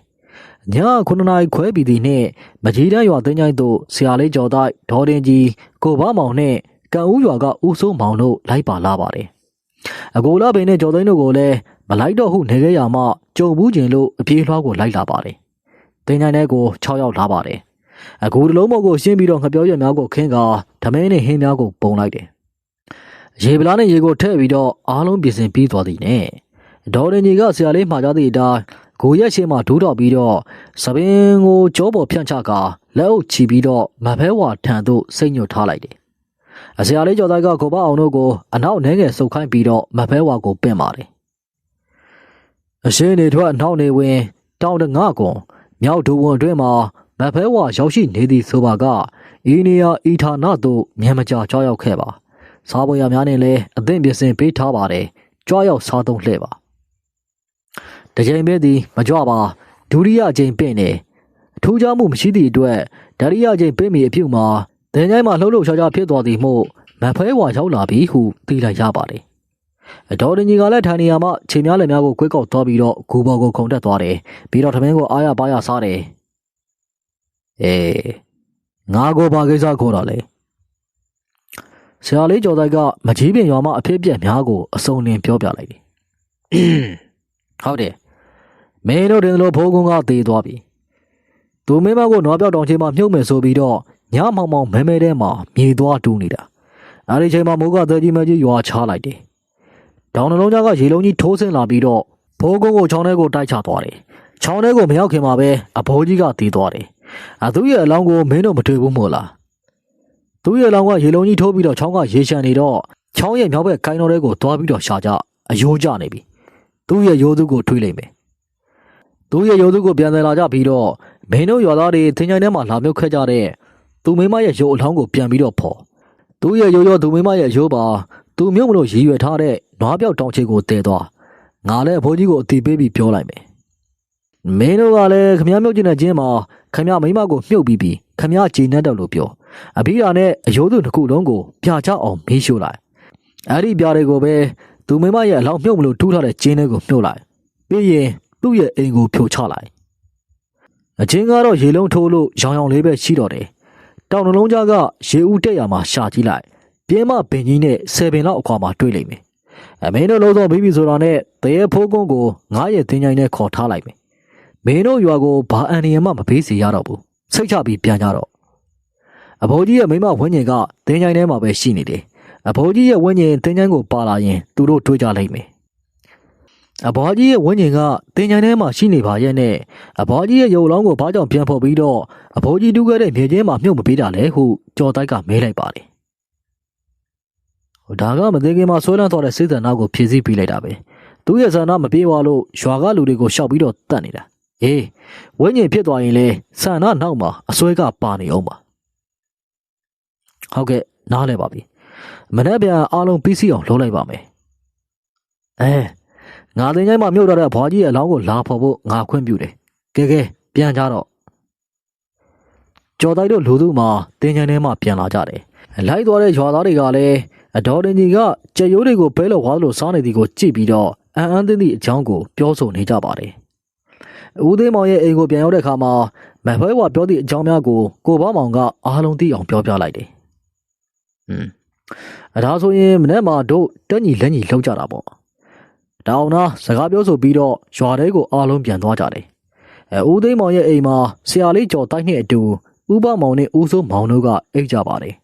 ည9 နာရီခွဲပြီးသည်နဲ့မကြီးတန်းရွာတင်းချိုင်းတို့ဆရာလေးကျော်သားဒေါ်တင်ကြီးကိုဘာမောင်နဲ့ကံဦးရွာကဦးစိုးမောင်တို့လိုက်ပါလာပါတယ်အကိုလာပင်နဲ့ကျော်သိန်းတို့ကိုလည်းမလိုက်တော့ဟုနေခဲ့ရမှကြုံဘူးကျင်လို့အပြေးလွှားကိုလိုက်လာပါတယ်တင်းချိုင်းထဲကို6 ယောက်လာပါတယ်အကူတလုံးမောက်ကိုရှင်းပြီးတော့ငပြောရက်များကိုခင်းကဓမင်းနဲ့ဟင်းများကိုပုံလိုက်တယ်ရေပလားနဲ့ရေကိုထည့်ပြီးတော့အားလုံးပြင်ဆင်ပြီးသွားသည်နဲ့ဒေါ်တင်ကြီးကဆရာလေးမှာကြသည့်အတိုင်းကိုရက်ရှိမှဒူးတော့ပြီးတော့စပင်းကိုကြောပေါ်ဖြန့်ချကလက်အုပ်ချီပြီးတော့မဖဲဝါထံသို့စိတ်ညွတ်ထားလိုက်တယ်အဆရာလေးကျော်သားကကိုဘအောင်တို့ကိုအနောက်နှဲငယ်ဆုပ်ခိုင်းပြီးတော့မဖဲဝါကိုပင့်ပါတယ်အရှင်းနေထွက်နှောက်နေဝင်တောင်တငါကွန်မြောက်ဒူဝန်အတွင်းမှာမဖဲဝါရောက်ရှိနေသည်ဆိုပါကဤနေရာဤဌာနသို့မြန်မကြာကြောက်ရောက်ခဲ့ပါစားပွဲရများနဲ့လည်းအသင့်ပြင်ဆင်ပေးထားပါတယ်ကြွားရောက်စားသုံးလှည့်ပါတကြိမ်ပဲသည်မကြွပါဒုတိယအကြိမ်ပင့်နေအထူးခြားမှုမရှိသည့်အတွက်ဒုတိယအကြိမ်ပင့်မီအပြုမှာတင်းချိုင်းမှာလှုပ်လှုပ်ရှားရှားဖြစ်သွားသည်မို့မဖဲဝါရောက်လာပြီဟုသိလိုက်ရပါတယ်ဒေါ်တင်ကြီးကလည်းထိုင်နေရမှခြေများလက်များကိုကွေးကောက်သွားပြီးတော့ဂူပေါ်ကိုခုန်တက်သွားတယ်ပြီးတော့ထမင်းကိုအားရပါရစားတယ်ငါကိုဘာကိစ္စခေါ်တာလဲဆရာလေးကျော်တိုက်ကမကြီးပင်ရွာမှအဖြစ်ပြက်များကိုအစုံလင်ပြောပြလိုက်တယ်ဟုတ်တယ်မင်းတို့တင်လို့ဖိုးကုန်းကသေသွားပြီသူမင်းမကိုနွားပြောက်တောင်ချင်းမှာမြုပ်မယ်ဆိုပြီးတော့ညမောင်မောင်မဲမဲထဲမှာမြေသွားတူးနေတာအဲဒီချိန်မှာမိုးကသေးကြီးမကြီးရွာချလိုက်တယ်ဒေါင်းနှလုံးသားကရေလုံးကြီးထိုးဆင်းလာပြီးတော့ဖိုးကုန်းကိုချောင်းထဲကိုတိုက်ချသွားတယ်ချောင်းထဲကိုမရောက်ခင်မှာပဲအဖိုးကြီးကသေသွားတယ်သူ့ရဲ့အလောင်းကိုမင်းတို့မတွေ့ဘူးမို့လားသူ့ရဲ့အလောင်းကရေလုံးကြီးထိုးပြီးတော့ချောင်းကရေရှမ်းနေတော့ချောင်းရဲ့မြောက်ဘက်ကိုင်းတော်ထဲကိုသွားပြီးတော့ရှာကြအယိုးကျနေပြီသူ့ရဲ့ရိုးသူကိုထွေးလိုက်မယ်သူ့ရဲ့ရိုးသူကိုပြန်တယ်လာကြပြီးတော့မင်းတို့ရွာသားတွေသင်္ချိုင်းထဲမှာလာမြုပ်ခဲ့ကြတဲ့သူမိမရဲ့ရိုးအလောင်းကိုပြန်ပြီးတော့ဖော်သူ့ရဲ့ရိုးရောသူမိမရဲ့ရိုးပါသူမြုပ်မလို့ရည်ရွယ်ထားတဲ့နွားပြောက်တောင်ချေကိုတည်သွားငါလည်းအဖိုးကြီးကိုအတီးပေးပြီးပြောလိုက်မယ်မင်းတို့ကလည်းခမည်းမြုပ်ကျင်တဲ့ချင်းမှာခမည်းမိမကိုမြုပ်ပြီးခမည်းဂျင်းနဲ့တော့လို့ပြောအဘိဓာနဲ့အယိုးသူတစ်ခုလုံးကိုပြချအောင်မေးရှို့လိုက်အဲ့ဒီပြားတွေကိုပဲသူမိမရဲ့အလောင်းမြုပ်မလို့ထူးထားတဲ့ကျင်းတွေကိုမြုပ်လိုက်ပြီးရင်သူ့ရဲ့အိမ်ကိုဖြိုချလိုက်အချင်းကတော့ရေလုံးထိုးလို့ရောင်ရောင်လေးပဲရှိတော့တယ်တောင်နှလုံးကြားကရေဦးတက်ရမှာရှာကြည့်လိုက်ပြင်းမပင်ကြီးနဲ့10 ပင်လောက်အကွာမှာတွေ့လိမ့်မယ်မင်းတို့လုံးတော့ပြီးပြီဆိုတာနဲ့တရေဖိုးကုန်းကိုငါးရဲ့သင်္ချိုင်းနဲ့ခေါ်ထားလိုက်မယ်မင်းတို့ရွာကိုဘာအန်ဒီယမမပေးစီရတော့ဘူးစိတ်ချပြီးပြန်ကြတော့အဖိုးကြီးရဲ့မိမဝင်းကျင်ကသင်္ချိုင်းထဲမှာပဲရှိနေတယ် အဘိုးကြီးရဲ့ဝင်းကျင်တင်းချမ်းကိုပါလာရင်သူတို့တွေးကြလိမ့်မယ်အဘွားကြီးရဲ့ဝင်းကျင်ကတင်းချမ်းထဲမှာရှိနေပါရဲ့နဲ့အဘွားကြီးရဲ့ရုပ်လောင်းကိုဘာကြောင့်ပြန်ဖော်ပြီးတော့အဘိုးကြီးတူးခဲ့တဲ့မြေချင်းမှာမြုပ်မပေးတာလဲဟုကြော်တိုက်ကမဲလိုက်ပါတယ်ဒါကမသေးခင်မှာဆွဲလန်းသွားတဲ့စိတ်ဆန္ဒကိုဖြည့်ဆည်းပေးလိုက်တာပဲသူ့ရဲ့ဆန္ဒမပြေပါလို့ရွာကလူတွေကိုရှောက်ပြီးတော့တတ်နေတာအေးဝင်းကျင်ဖြစ်သွားရင်လေဆန္ဒနောက်မှာအစွဲကပါနေအောင်ပါဟုတ်ကဲ့နားလဲပါပြီမနေ့ပြန်အားလုံးပြီးစီအောင်လုပ်လိုက်ပါမယ်ငါတင်ချိုင်းမှာမြုပ်ထားတဲ့ဘွားကြီးရဲ့အလောင်းကိုလာဖော်ဖို့ငါခွင့်ပြုတယ်ကဲပြန်ကြတော့ကျော်တိုက်တို့လူသူမှာတင်ချိုင်းထဲမှာပြန်လာကြတယ်လိုက်သွားတဲ့ရွာသားတွေကလည်းအတော်တင်ကြီးကကြက်ရိုးတွေကိုဘဲလို့ဝါလို့စားနေသည်ကိုကြည့်ပြီးတော့အံ့သင့်သည့်အကြောင်းကိုပြောဆိုနေကြပါတယ်ဦးသိန်းမောင်ရဲ့အိမ်ကိုပြန်ရောက်တဲ့အခါမှာမဖွဲဝါပြောသည့်အကြောင်းများကိုဘောမောင်ကအားလုံးသိအောင်ပြောပြလိုက်တယ်ဒါဆိုရင်မနေ့မှတို့တက်ညီလက်ညီလှုပ်ကြတာပေါ့တောင်းနာစကားပြောဆိုပြီးတော့ရွာထဲကိုအားလုံးပြန်သွားကြတယ်ဦးသိန်းမောင်ရဲ့အိမ်မှာဆရာလေးကျော်တိုက်နဲ့အတူဦးဘမောင်နဲ့ဦးစိုးမောင်တို့ကအိတ်ကြပါတယ်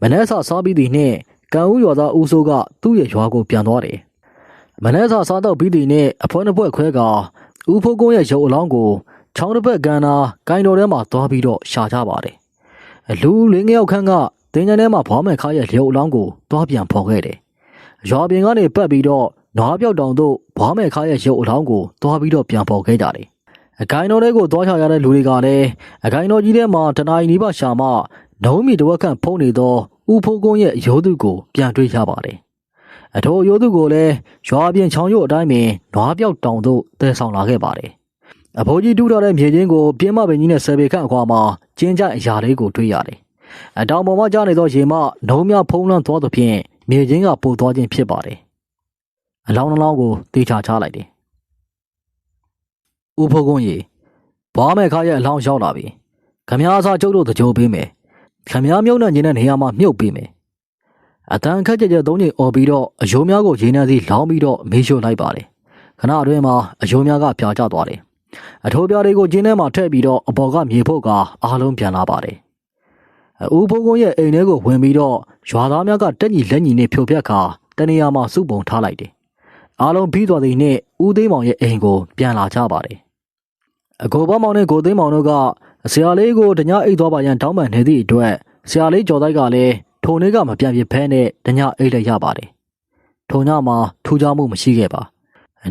မနေ့စားပြီးသည်နဲ့ကံဦးရွာသားဦးစိုးကသူ့ရဲ့ရွာကိုပြန်သွားတယ်မနေ့စားတော့ပြီးသည်နဲ့အဖွဲနှစ်ဖွဲခွဲကဦးဖိုးကုန်းရဲ့ရုပ်အလောင်းကိုချောင်းတစ်ဖက်ကန်နာကိုင်းတော်ထဲမှာသွားပြီးတော့ရှာကြပါတယ်လူ၄ယောက်ခန့်ကတင်းချမ်းထဲမှာဘွားမယ်ခါရဲ့ရုပ်အလောင်းကိုသွားပြန်ဖော်ခဲ့တယ်ရွာပြင်ကနေပတ်ပြီးတော့နွားပြောက်တောင်တို့ဘွားမယ်ခါရဲ့ရုပ်အလောင်းကိုသွားပြီးတော့ပြန်ဖော်ခဲ့ကြတယ်အကိုင်းတော်တွေကိုသွားချရတဲ့လူတွေကလည်းအကိုင်းတော်ကြီးထဲမှာတနာရီနီးပါးရှာမှနှုံးမီတဝက်ခန့်ဖုံးနေသောဦးဖိုးကုန်းရဲ့ရိုးသူကိုပြန်တွေ့ရပါတယ်အထိုရိုးသူကိုလည်းရွာပြင်ချောင်းရုပ်အတိုင်းပင်နွားပြောက်တောင်တို့တည်ဆောင်လာခဲ့ပါတယ်အဖိုးကြီးတူးထားတဲ့မြေချင်းကိုပြင်းမပင်ကြီးနဲ့ဆယ်ပေခန့်အကွာမှာကျင်းကြအရာလေးကိုတွေ့ရတယ်အတောင်ပေါ်မှာကြားနေသောရေမနှုံးများဖုံးလွှမ်းသွားသဖြင့်မြေချင်းကပို့သွားခြင်းဖြစ်ပါတယ်အလောင်းနှလောင်းကိုတေချာချလိုက်တယ်ဦးဖိုးကုန်းရေဘွားမယ်ခါရဲ့အလောင်းရောက်လာပြီခမည်းစားကျုပ်တို့တကြိုးပေးမယ်ခမည်းမြုပ်နှံခြင်းတဲ့နေရာမှာမြုပ်ပေးမယ်အတန်ခက်ကြသုံးချိန်អော်ပြီးတော့အယိုးများကိုရေနံစီလောင်းပြီးတော့မေးလျှော့လိုက်ပါတယ်ခဏအတွင်းမှာအယိုးများကပြာကျသွားတယ်အထိုးပြားတွေကိုကျင်းထဲမှာထည့်ပြီးတော့အပေါ်ကမြေဖို့ကအားလုံးပြန်လာပါတယ်ဦးဖိုးကုန်းရဲ့အိမ်ထဲကိုဝင်ပြီးတော့ရွာသားများကတက်ညီလက်ညီနဲ့ဖြိုဖျက်ခါတနေရာမှာစုပုံထားလိုက်တယ်အားလုံးပြီးသွားသည်နဲ့ဦးသိန်းမောင်ရဲ့အိမ်ကိုပြန်လာကြပါတယ်အကိုဘမောင်နဲ့ကိုသိန်းမောင်တို့ကဆရာလေးကိုတညအိတ်သွားပါရန်တောင်းပန်နေသည့်အတွက်ဆရာလေးကျော်တိုက်ကလည်းထိုနေ့ကမပြန်ပြဖဲနဲ့တညအိတ်လိုက်ရပါတယ်ထိုညမှာထူးခြားမှုမရှိခဲ့ပါ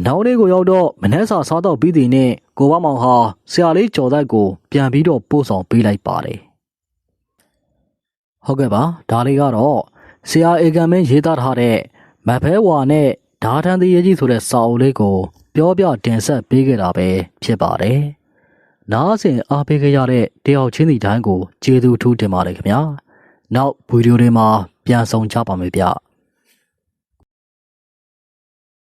နောက်နေ့ကိုရောက်တော့မနှဲစာစားတော့ပြီးသည်နဲ့ကိုဘမောင်ဟာဆရာလေးကျော်တိုက်ကိုပြန်ပြီးတော့ပို့ဆောင်ပေးလိုက်ပါတယ်ဟုတ်ကဲ့ပါဒါလေးကတော့ဆရာအေကံမင်းရေးသားထားတဲ့မဖဲဝါနဲ့ဓာထန်တရေကြီးဆိုတဲ့စာအုပ်လေးကိုပြောပြတင်ဆက်ပေးခဲ့တာပဲဖြစ်ပါတယ်နားဆင်အားပေးခဲ့ရတဲ့တယောက်ချင်းစီတိုင်းကိုကျေးဇူးထူးတင်ပါတယ်ခင်ဗျာနောက်ဗီဒီယိုတွေမှာပြန်ဆောင်ကြပါမယ်ဗျ